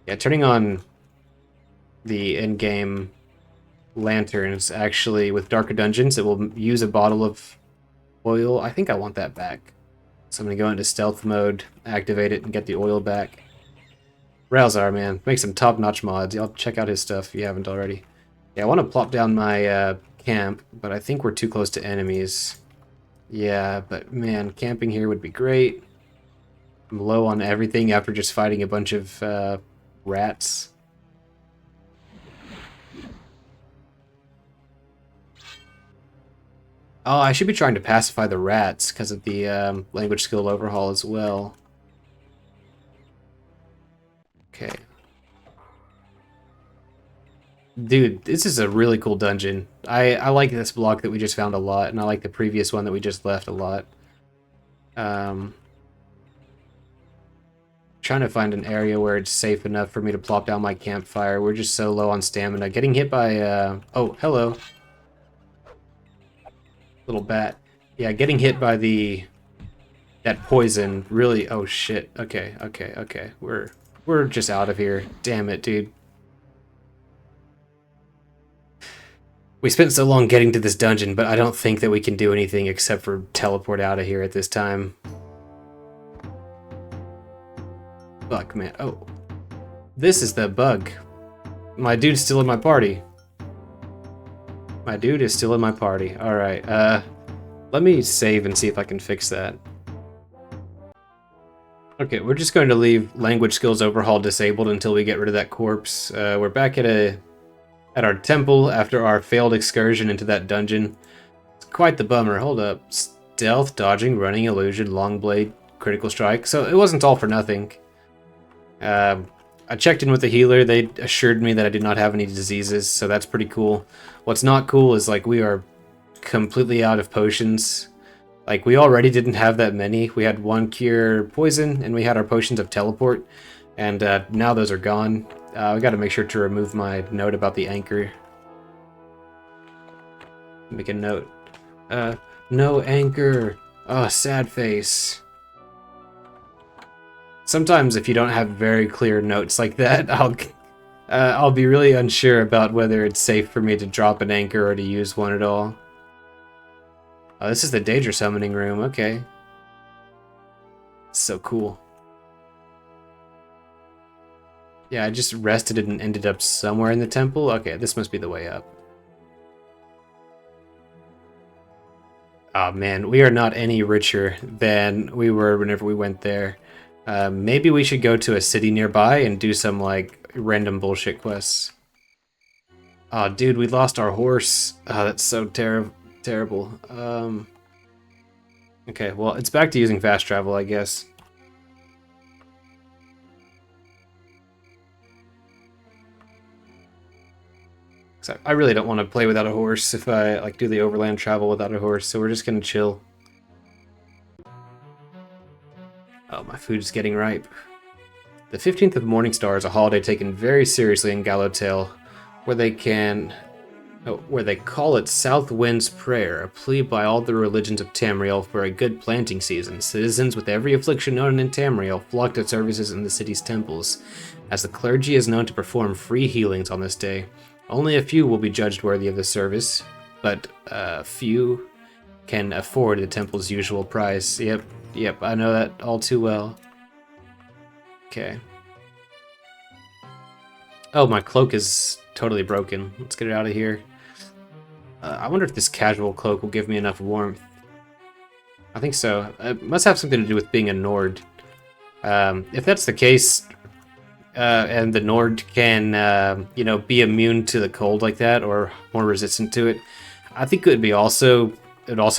Yeah, turning on the in-game lanterns, actually, with darker dungeons, it will use a bottle of oil. I think I want that back. So I'm going to go into stealth mode, activate it, and get the oil back. Ralzar, man, makes some top-notch mods. Y'all check out his stuff if you haven't already. Yeah, I want to plop down my camp, but I think we're too close to enemies. Yeah, but man, camping here would be great. I'm low on everything after just fighting a bunch of rats. Oh, I should be trying to pacify the rats because of the language skill overhaul as well. Okay. Dude, this is a really cool dungeon. I like this block that we just found a lot, and I like the previous one that we just left a lot. Trying to find an area where it's safe enough for me to plop down my campfire. We're just so low on stamina. Getting hit by, oh, hello. Little bat. Yeah, getting hit by that poison really, oh shit. Okay, okay, okay. We're just out of here. Damn it, dude. We spent so long getting to this dungeon, but I don't think that we can do anything except for teleport out of here at this time. Fuck, man. Oh. This is the bug. My dude's still in my party. My dude is still in my party. Alright, let me save and see if I can fix that. Okay, we're just going to leave language skills overhaul disabled until we get rid of that corpse. We're back at our temple after our failed excursion into that dungeon. It's quite the bummer. Hold up. Stealth, dodging, running, illusion, long blade, critical strike. So it wasn't all for nothing. I checked in with the healer. They assured me that I did not have any diseases, so that's pretty cool. What's not cool is, like, we are completely out of potions. Like, we already didn't have that many. We had 1 cure poison, and we had our potions of teleport, and now those are gone. We gotta make sure to remove my note about the anchor. Make a note. No anchor. Oh, sad face. Sometimes if you don't have very clear notes like that, I'll be really unsure about whether it's safe for me to drop an anchor or to use one at all. Oh, this is the Daedra summoning room, okay. So cool. Yeah, I just rested and ended up somewhere in the temple. Okay, this must be the way up. Oh man, we are not any richer than we were whenever we went there. Maybe we should go to a city nearby and do some, like, random bullshit quests. Oh, dude, we lost our horse. Oh, that's so terrible. Okay, well, it's back to using fast travel, I guess. So I really don't want to play without a horse if I, like, do the overland travel without a horse, so we're just gonna chill. Oh, my food's getting ripe. The 15th of Morningstar is a holiday taken very seriously in Gallowtail, where they call it South Wind's Prayer, a plea by all the religions of Tamriel for a good planting season. Citizens with every affliction known in Tamriel flock to services in the city's temples, as the clergy is known to perform free healings on this day. Only a few will be judged worthy of the service, but few can afford the temple's usual price. Yep, I know that all too well. Okay. Oh, my cloak is totally broken. Let's get it out of here. I wonder if this casual cloak will give me enough warmth. I think so. It must have something to do with being a Nord. If that's the case, and the Nord can, you know, be immune to the cold like that, or more resistant to it, I think it'd also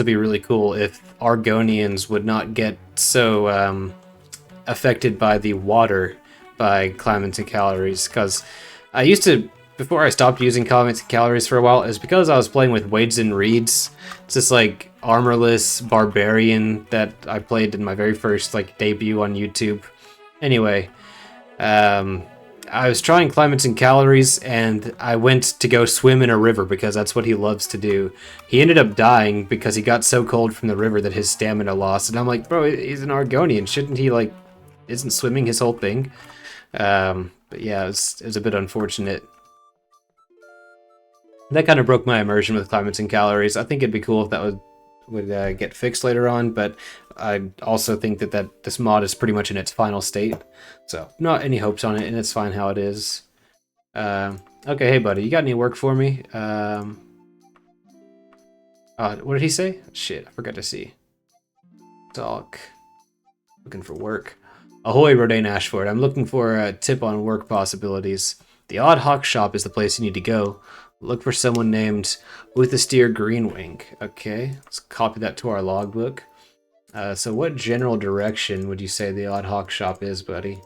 be really cool if Argonians would not get so affected by the water by climates and calories, because I used to, before I stopped using climates and calories for a while, is because I was playing with Wades and Reeds. It's this, like, armorless barbarian that I played in my very first, like, debut on YouTube. Anyway, I was trying climates and calories, and I went to go swim in a river because that's what he loves to do. He ended up dying because he got so cold from the river that his stamina lost, and I'm like, bro, he's an Argonian, shouldn't he, like, isn't swimming his whole thing? But yeah, it was a bit unfortunate. That kind of broke my immersion with climates and calories. I think it'd be cool if that would get fixed later on, but I also think that this mod is pretty much in its final state, so not any hopes on it, and it's fine how it is. Okay, hey buddy, you got any work for me? What did he say? Shit, I forgot to see. Talk. Looking for work. Ahoy, Rodain Ashford. I'm looking for a tip on work possibilities. The Odd Hawk shop is the place you need to go. Look for someone named Uthastir Greenwing. Okay, let's copy that to our logbook. So what general direction would you say the Odd Hawk shop is, buddy?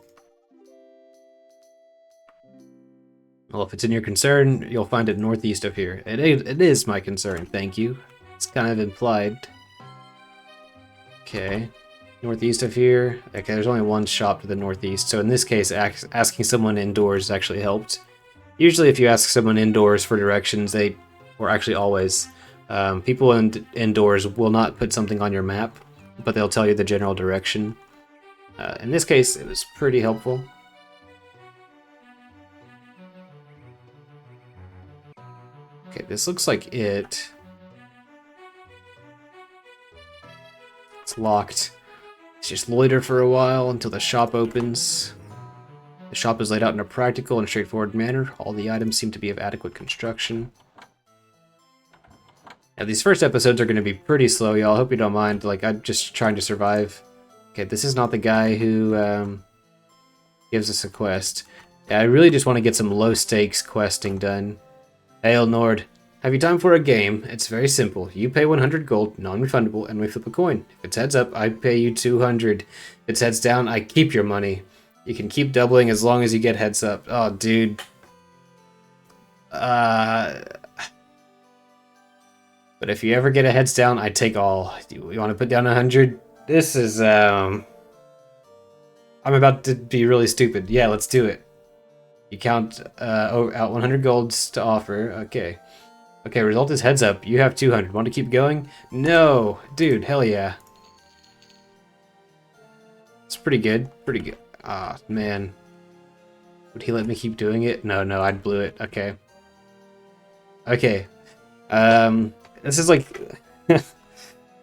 Well, if it's in your concern, you'll find it northeast of here. It is my concern, thank you. It's kind of implied. Okay. Northeast of here. Okay, there's only one shop to the northeast, so in this case, asking someone indoors actually helped. Usually if you ask someone indoors for directions, or actually always, people indoors will not put something on your map, but they'll tell you the general direction. In this case, it was pretty helpful. Okay, this looks like it. It's locked. Let's just loiter for a while until the shop opens. The shop is laid out in a practical and straightforward manner. All the items seem to be of adequate construction. Now, these first episodes are going to be pretty slow, y'all. I hope you don't mind. Like, I'm just trying to survive. Okay, this is not the guy who gives us a quest. Yeah, I really just want to get some low-stakes questing done. Hail, Nord. Have you time for a game? It's very simple. You pay 100 gold, non-refundable, and we flip a coin. If it's heads up, I pay you 200. If it's heads down, I keep your money. You can keep doubling as long as you get heads up. Oh, dude. But if you ever get a heads down, I take all. You want to put down 100? This is, I'm about to be really stupid. Yeah, let's do it. You count out 100 golds to offer. Okay. Okay, result is heads up. You have 200. Want to keep going? No. Dude, hell yeah. It's pretty good. Pretty good. Ah, man. Would he let me keep doing it? No, I'd blew it. Okay. Okay. This is like... it's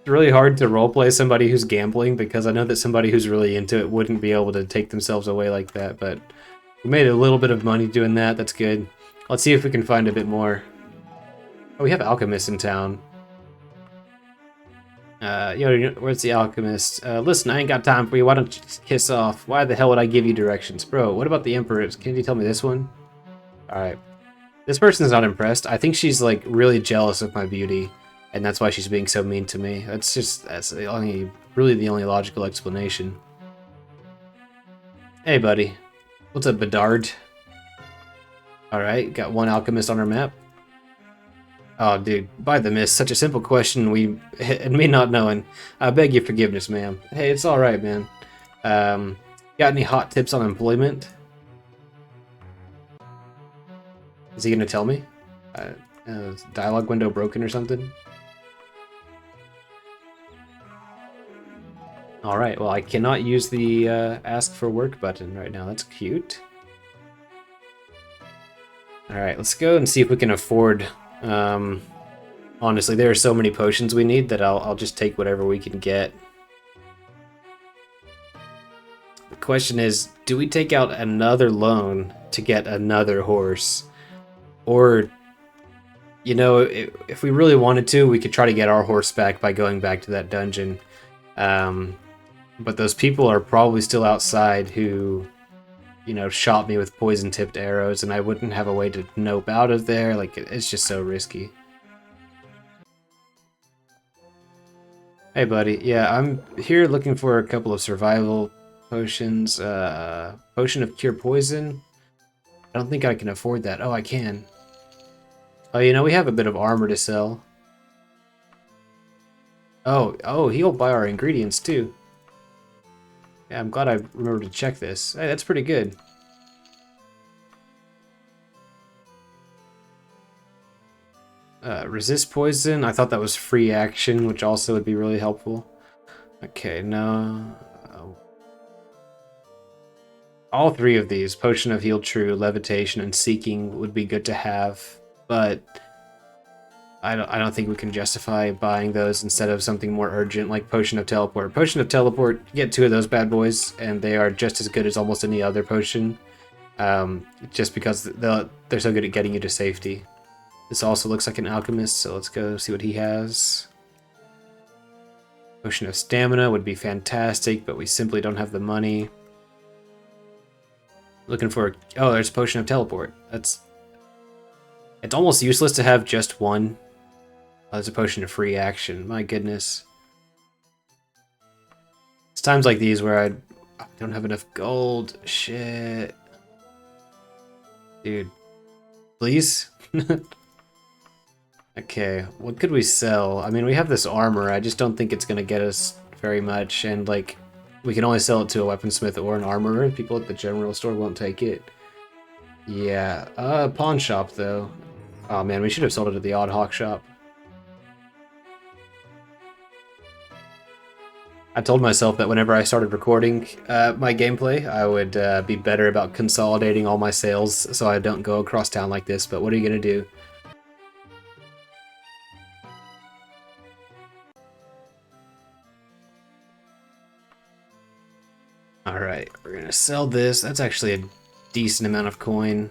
really hard to roleplay somebody who's gambling, because I know that somebody who's really into it wouldn't be able to take themselves away like that, but We made a little bit of money doing that. That's good. Let's see if we can find a bit more. Oh, we have alchemists in town. Where's the alchemist? Listen, I ain't got time for you. Why don't you just kiss off? Why the hell would I give you directions? Bro, what about the Emperor? Can you tell me this one? Alright. This person's not impressed. I think she's, like, really jealous of my beauty. And that's why she's being so mean to me. That's really the only logical explanation. Hey, buddy. What's up, Bedard? Alright, got one alchemist on our map. Oh, dude, by the miss, such a simple question, and me not knowing. I beg your forgiveness, ma'am. Hey, it's alright, man. Got any hot tips on employment? Is he gonna tell me? Is dialogue window broken or something? Alright, well, I cannot use the ask for work button right now. That's cute. Alright, let's go and see if we can afford... honestly, there are so many potions we need that I'll just take whatever we can get. The question is, do we take out another loan to get another horse? Or, you know, if we really wanted to, we could try to get our horse back by going back to that dungeon. But those people are probably still outside who, you know, shot me with poison-tipped arrows, and I wouldn't have a way to nope out of there. Like, it's just so risky. Hey, buddy. Yeah, I'm here looking for a couple of survival potions. Potion of Cure Poison. I don't think I can afford that. Oh, I can. Oh, you know, we have a bit of armor to sell. Oh, he'll buy our ingredients, too. Yeah, I'm glad I remembered to check this. Hey, that's pretty good. Resist poison. I thought that was free action, which also would be really helpful. Okay, no. All three of these, Potion of Heal True, Levitation, and Seeking, would be good to have, but I don't think we can justify buying those instead of something more urgent like Potion of Teleport. Potion of Teleport, you get 2 of those bad boys, and they are just as good as almost any other potion, just because they're so good at getting you to safety. This also looks like an alchemist, so let's go see what he has. Potion of Stamina would be fantastic, but we simply don't have the money. Looking for... Oh, there's Potion of Teleport. It's almost useless to have just one. Oh, there's a Potion of Free Action. My goodness. It's times like these where I don't have enough gold. Shit. Dude. Please? Okay, what could we sell? I mean, we have this armor. I just don't think it's going to get us very much. And, like, we can only sell it to a weaponsmith or an armorer. People at the general store won't take it. Yeah, pawn shop, though. Oh, man, we should have sold it to the Odd Hawk shop. I told myself that whenever I started recording my gameplay, I would be better about consolidating all my sales so I don't go across town like this, but what are you going to do? Alright, we're gonna sell this. That's actually a decent amount of coin.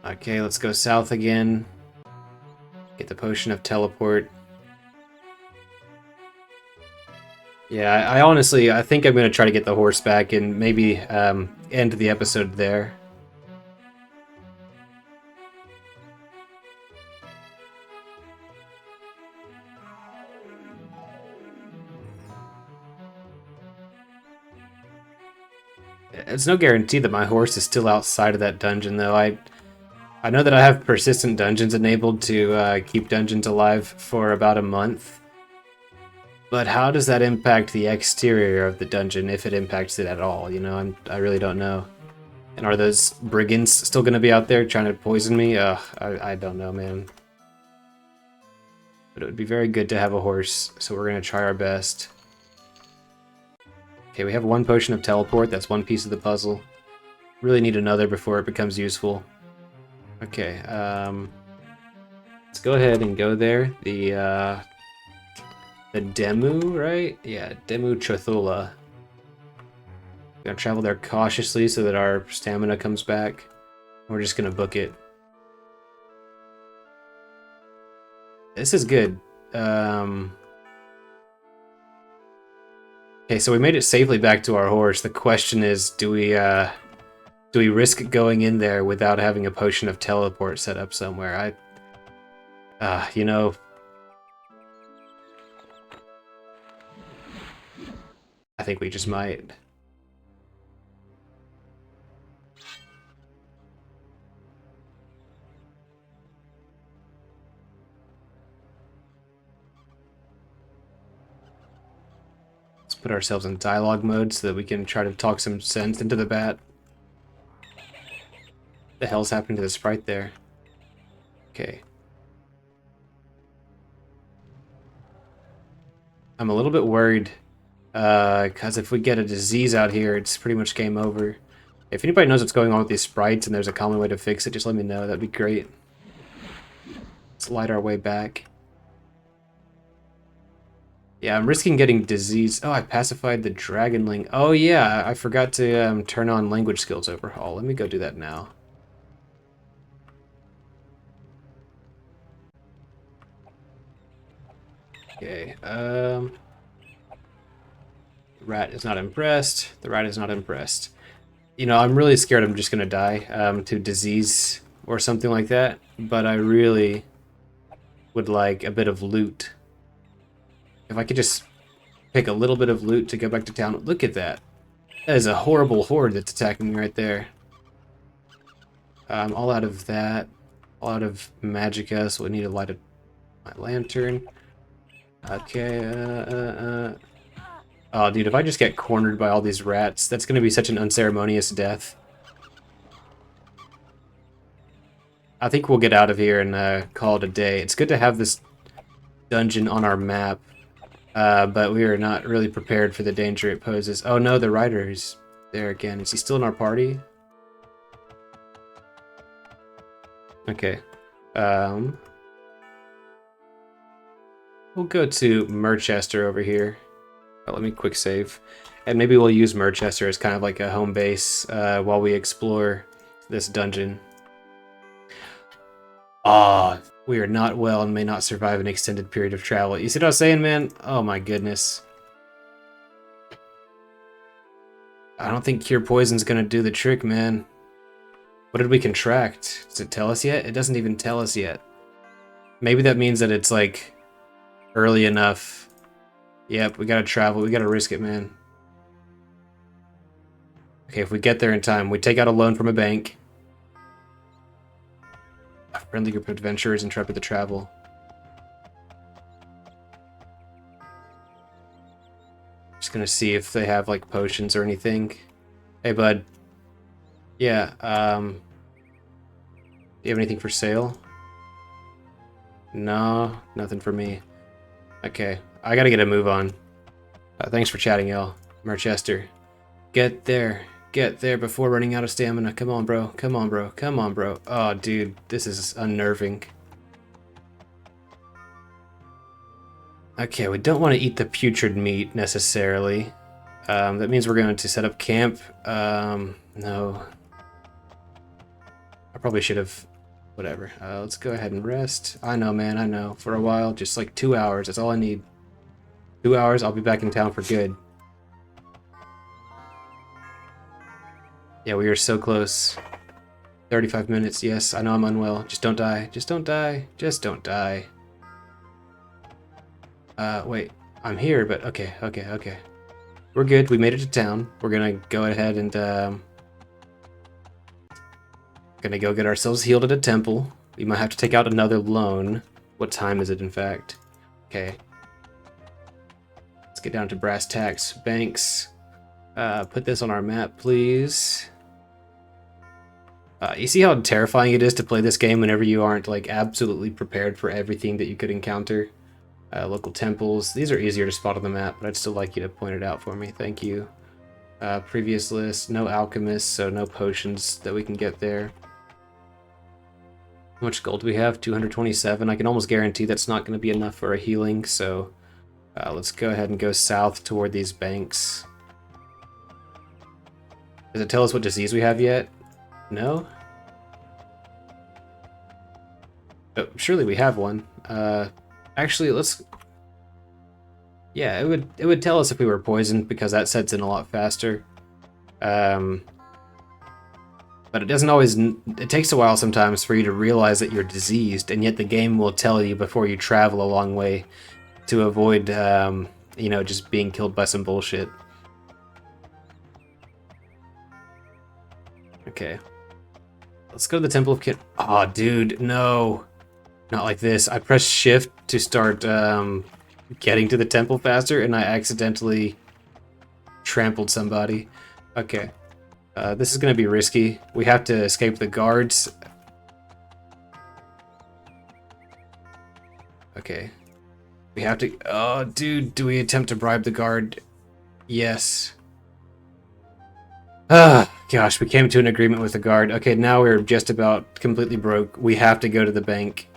Okay, let's go south again. Get the Potion of Teleport. Yeah, I honestly, I think I'm gonna try to get the horse back and maybe end the episode there. It's no guarantee that my horse is still outside of that dungeon, though. I know that I have persistent dungeons enabled to keep dungeons alive for about a month. But how does that impact the exterior of the dungeon, if it impacts it at all? You know, I really don't know. And are those brigands still going to be out there trying to poison me? I don't know, man. But it would be very good to have a horse, so we're going to try our best. Okay, we have one Potion of Teleport. That's one piece of the puzzle. Really need another before it becomes useful. Okay, let's go ahead and go there. The Demu, right? Yeah, Demu Chothula. Gonna travel there cautiously so that our stamina comes back. We're just gonna book it. This is good. Okay, so we made it safely back to our horse. The question is, do we risk going in there without having a potion of teleport set up somewhere? You know, I think we just might. Let's put ourselves in dialogue mode so that we can try to talk some sense into the bat. What the hell's happening to the sprite there? Okay. I'm a little bit worried, because if we get a disease out here, it's pretty much game over. If anybody knows what's going on with these sprites and there's a common way to fix it, just let me know. That'd be great. Let's light our way back. Yeah, I'm risking getting disease. Oh, I pacified the dragonling. Oh yeah, I forgot to turn on language skills overhaul. Let me go do that now. Okay, the rat is not impressed. The rat is not impressed. You know, I'm really scared I'm just gonna die to disease or something like that, but I really would like a bit of loot. If I could just pick a little bit of loot to go back to town. Look at that. That is a horrible horde that's attacking me right there. I'm all out of that. All out of magicka, so I need to light my lantern. Okay, Oh, dude, if I just get cornered by all these rats, that's gonna be such an unceremonious death. I think we'll get out of here and call it a day. It's good to have this dungeon on our map, but we are not really prepared for the danger it poses. Oh no, the rider is there again. Is he still in our party? Okay. We'll go to Merchester over here. Let me quick save. And maybe we'll use Merchester as kind of like a home base while we explore this dungeon. Ah, we are not well and may not survive an extended period of travel. You see what I was saying, man? Oh my goodness. I don't think Cure Poison's gonna do the trick, man. What did we contract? Does it tell us yet? It doesn't even tell us yet. Maybe that means that it's like early enough. Yep, we gotta travel. We gotta risk it, man. Okay, if we get there in time, we take out a loan from a bank. A friendly group of adventurers intrepid to travel. Just gonna see if they have like potions or anything. Hey, bud. Yeah, do you have anything for sale? No, nothing for me. Okay, I gotta get a move on. Thanks for chatting, y'all. Merchester. Get there before running out of stamina. Come on, bro. Come on, bro. Come on, bro. Oh, dude, this is unnerving. Okay, we don't want to eat the putrid meat, necessarily. That means we're going to set up camp. No. I probably should have... Whatever. Let's go ahead and rest. I know, man, I know. For a while, just like 2 hours. That's all I need. 2 hours, I'll be back in town for good. Yeah, we are so close. 35 minutes, yes, I know I'm unwell. Just don't die. Just don't die. Just don't die. Wait. I'm here, but okay. We're good. We made it to town. We're gonna go ahead and, gonna go get ourselves healed at a temple. We might have to take out another loan. What time is it, in fact? Okay. Let's get down to brass tacks. Banks. Put this on our map, please. You see how terrifying it is to play this game whenever you aren't like absolutely prepared for everything that you could encounter? Local temples. These are easier to spot on the map, but I'd still like you to point it out for me. Thank you. Previous list. No alchemists, so no potions that we can get there. How much gold do we have? 227. I can almost guarantee that's not going to be enough for a healing, so let's go ahead and go south toward these banks. Does it tell us what disease we have yet? No? Oh, surely we have one. Actually, let's... Yeah, it would tell us if we were poisoned, because that sets in a lot faster. But it doesn't always... It takes a while sometimes for you to realize that you're diseased, and yet the game will tell you before you travel a long way to avoid, you know, just being killed by some bullshit. Okay. Let's go to the Temple of Kit. Aw, oh, dude, no. Not like this. I pressed shift to start getting to the temple faster, and I accidentally trampled somebody. Okay. This is going to be risky. We have to escape the guards. Okay. We have to... Oh, dude, do we attempt to bribe the guard? Yes. Ah, gosh, we came to an agreement with the guard. Okay, now we're just about completely broke. We have to go to the bank.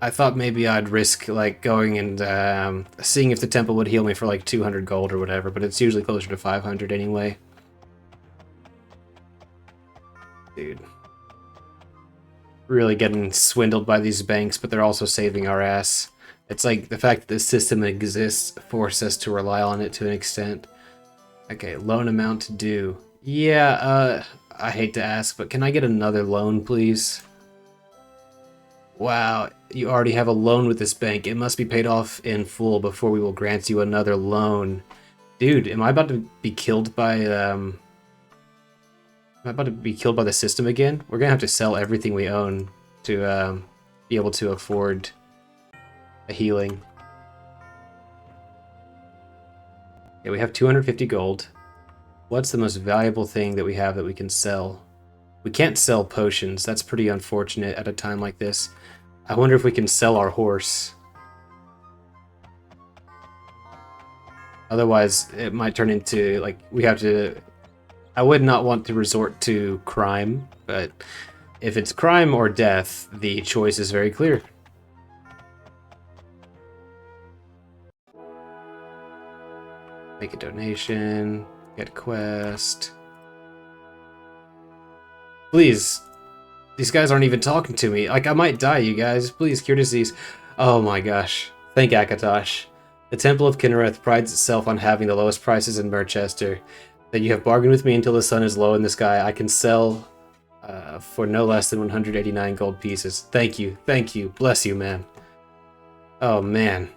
I thought maybe I'd risk, like, going and seeing if the temple would heal me for, like, 200 gold or whatever, but it's usually closer to 500 anyway. Dude. Really getting swindled by these banks, but they're also saving our ass. It's like the fact that the system exists forces us to rely on it to an extent. Okay, loan amount due. Yeah, I hate to ask, but can I get another loan, please? Wow, you already have a loan with this bank. It must be paid off in full before we will grant you another loan. Dude, am I about to be killed by, am I about to be killed by the system again? We're gonna have to sell everything we own to, be able to afford a healing. Yeah, we have 250 gold. What's the most valuable thing that we have that we can sell? We can't sell potions. That's pretty unfortunate at a time like this. I wonder if we can sell our horse. Otherwise, it might turn into, like, we have to... I would not want to resort to crime, but if it's crime or death, the choice is very clear. Make a donation, get quest. Please, these guys aren't even talking to me. Like, I might die, you guys. Please, cure disease. Oh my gosh. Thank Akatosh. The Temple of Kinnereth prides itself on having the lowest prices in Merchester. That you have bargained with me until the sun is low in the sky. I can sell for no less than 189 gold pieces. Thank you. Thank you. Bless you, man. Oh, man.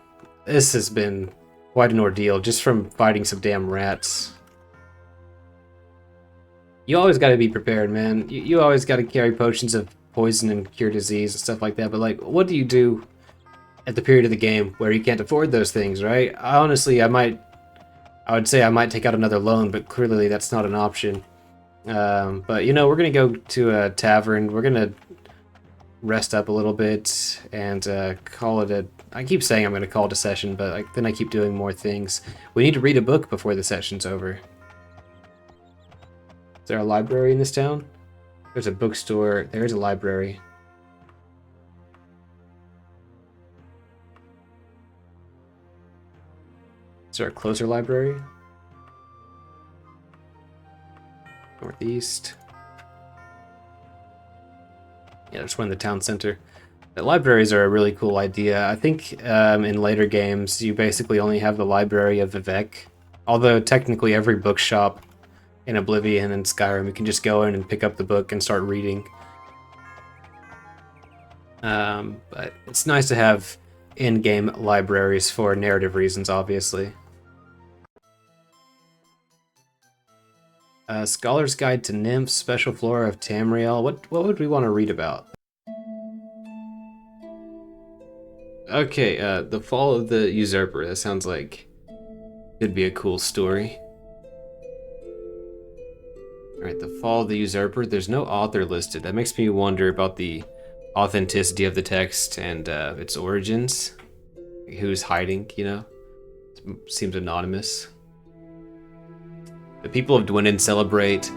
This has been quite an ordeal just from fighting some damn rats. You always got to be prepared, man. You always got to carry potions of poison and cure disease and stuff like that. But, like, what do you do at the period of the game where you can't afford those things, right? Honestly, I would say I might take out another loan, but clearly that's not an option. But, you know, we're going to go to a tavern. We're going to rest up a little bit and call it a... I keep saying I'm going to call it a session, but then I keep doing more things. We need to read a book before the session's over. Is there a library in this town? There's a bookstore. There's a library. Is there a closer library? Northeast. Yeah, there's one in the town center. The libraries are a really cool idea. I think in later games you basically only have the library of Vivek. Although technically every bookshop in Oblivion and Skyrim you can just go in and pick up the book and start reading. But it's nice to have in-game libraries for narrative reasons, obviously. Scholar's Guide to Nymphs, Special Flora of Tamriel. What would we want to read about? Okay, The Fall of the Usurper. That sounds like could be a cool story. Alright, The Fall of the Usurper. There's no author listed. That makes me wonder about the authenticity of the text and its origins. Who's hiding, you know? It seems anonymous. The people of Dwynn celebrate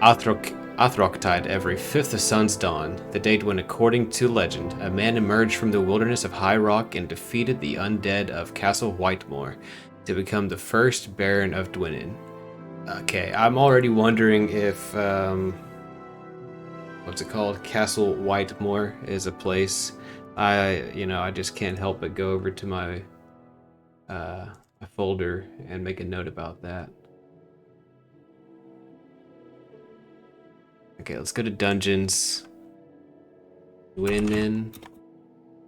Athroctide every 5th of Sun's Dawn, the date when, according to legend, a man emerged from the wilderness of High Rock and defeated the undead of Castle Whitemore to become the first Baron of Dwynn. Okay, I'm already wondering if what's it called? Castle Whitemore is a place. I just can't help but go over to my folder and make a note about that. Okay, let's go to dungeons. Women.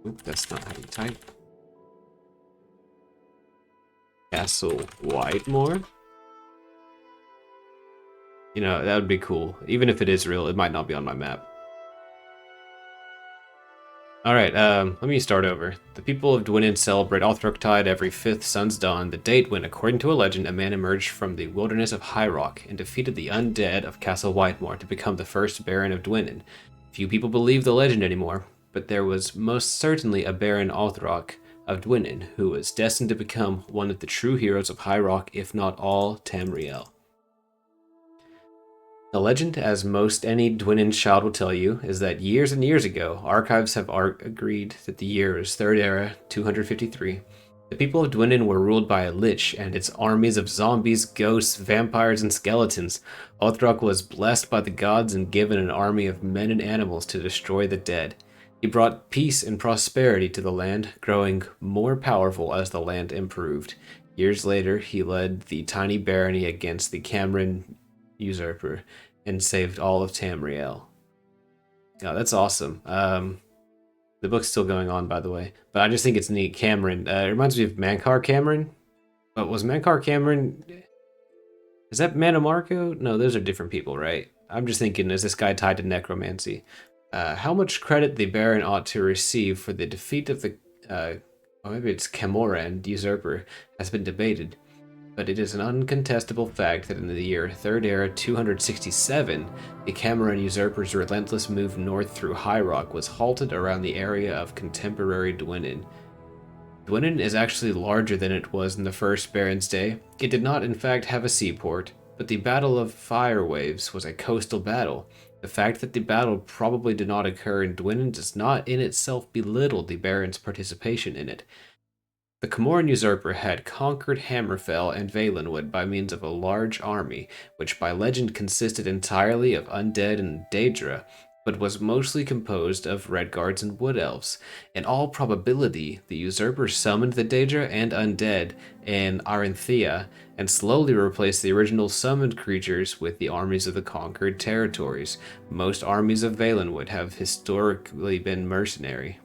Oop, that's not how you type. Castle Whitemore. That would be cool. Even if it is real, it might not be on my map. Alright, let me start over. The people of Dwynnin celebrate Althroctide every 5th sun's dawn, the date when, according to a legend, a man emerged from the wilderness of High Rock and defeated the undead of Castle Whitemore to become the first Baron of Dwynnin. Few people believe the legend anymore, but there was most certainly a Baron Althrock of Dwynnin who was destined to become one of the true heroes of High Rock, if not all Tamriel. The legend, as most any Dwynnin child will tell you, is that years and years ago, archives have agreed that the year is 3rd Era, 253. The people of Dwynnin were ruled by a lich and its armies of zombies, ghosts, vampires, and skeletons. Althrock was blessed by the gods and given an army of men and animals to destroy the dead. He brought peace and prosperity to the land, growing more powerful as the land improved. Years later, he led the tiny barony against the Cameron usurper and saved all of Tamriel. Oh, that's awesome. The book's still going on, by the way, but I just think it's neat. Cameron, it reminds me of Mankar Cameron. But was Mankar Cameron, is that Manamarco? No, those are different people, right? I'm just thinking, is this guy tied to necromancy? How much credit the Baron ought to receive for the defeat of the or maybe it's Camoran usurper has been debated, but it is an uncontestable fact that in the year 3rd Era 267, the Cameron usurper's relentless move north through High Rock was halted around the area of contemporary Dwynnin. Dwynnin is actually larger than it was in the first Baron's day. It did not in fact have a seaport, but the Battle of Firewaves was a coastal battle. The fact that the battle probably did not occur in Dwynnin does not in itself belittle the Baron's participation in it. The Camoran usurper had conquered Hammerfell and Valenwood by means of a large army, which by legend consisted entirely of undead and Daedra, but was mostly composed of Redguards and Wood Elves. In all probability, the usurper summoned the Daedra and undead in Arinthia, and slowly replaced the original summoned creatures with the armies of the conquered territories. Most armies of Valenwood have historically been mercenary.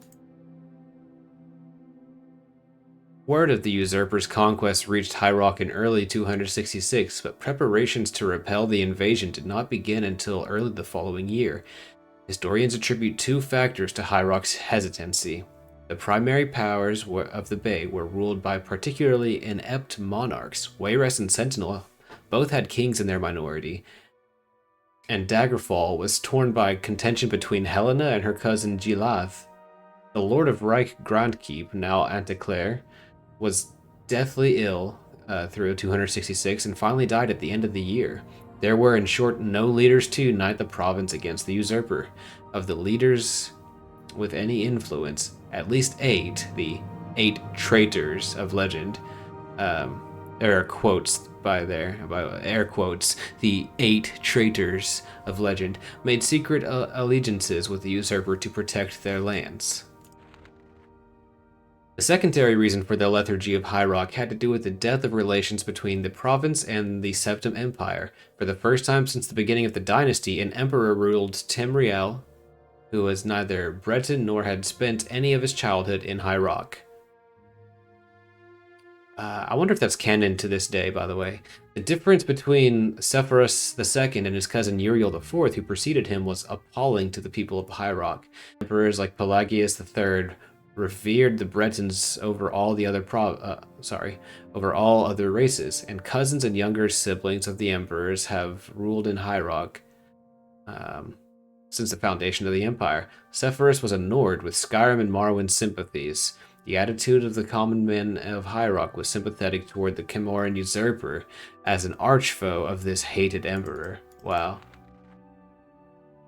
Word of the usurper's conquest reached High Rock in early 266, but preparations to repel the invasion did not begin until early the following year. Historians attribute 2 factors to High Rock's hesitancy. The primary powers of the Bay were ruled by particularly inept monarchs. Wayrest and Sentinel both had kings in their minority, and Daggerfall was torn by contention between Helena and her cousin Gilath. The Lord of Reich Grandkeep, now Anteclair, was deathly ill through 266 and finally died at the end of the year. There were, in short, no leaders to unite the province against the usurper. Of the leaders with any influence, at least 8, the 8 traitors of legend, there are quotes by air quotes, the 8 traitors of legend, made secret allegiances with the usurper to protect their lands. The secondary reason for the lethargy of High Rock had to do with the death of relations between the province and the Septim Empire. For the first time since the beginning of the dynasty, an emperor ruled Tamriel, who was neither Breton nor had spent any of his childhood in High Rock. I wonder if that's canon to this day, by the way. The difference between Sepphoris II and his cousin Uriel IV, who preceded him, was appalling to the people of High Rock. Emperors like Pelagius III revered the Bretons over all the other over all other races, and cousins and younger siblings of the emperors have ruled in High Rock since the foundation of the empire. Sepphoris was a Nord with Skyrim and Morrowind's sympathies. The attitude of the common men of High Rock was sympathetic toward the Camoran usurper as an archfoe of this hated emperor. Wow.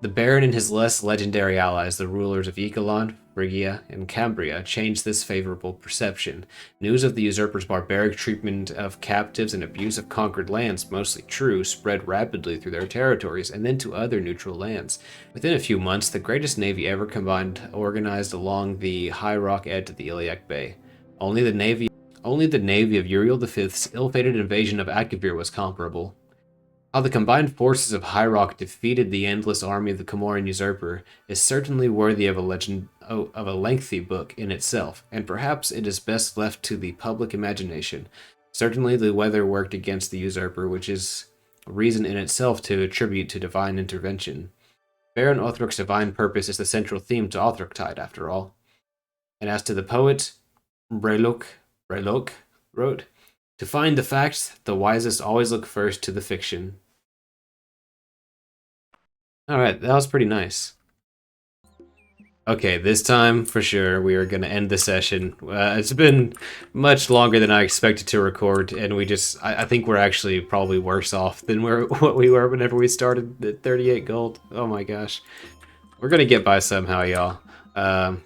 The Baron and his less legendary allies, the rulers of Echelon, Phrygia, and Cambria, changed this favorable perception. News of the usurper's barbaric treatment of captives and abuse of conquered lands, mostly true, spread rapidly through their territories and then to other neutral lands. Within a few months, the greatest navy ever combined organized along the high rock edge of the Iliac Bay. Only the navy of Uriel V's ill-fated invasion of Akavir was comparable. How the combined forces of High Rock defeated the endless army of the Comoran usurper is certainly worthy of a lengthy book in itself, and perhaps it is best left to the public imagination. Certainly the weather worked against the usurper, which is a reason in itself to attribute to divine intervention. Baron Othruk's divine purpose is the central theme to Othroctide, after all. And as to the poet, Brelok wrote, "To find the facts, the wisest always look first to the fiction." Alright, that was pretty nice. Okay, this time, for sure, we are going to end the session. It's been much longer than I expected to record, and I think we're actually probably worse off than what we were whenever we started at 38 gold. Oh my gosh. We're going to get by somehow, y'all.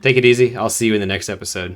Take it easy. I'll see you in the next episode.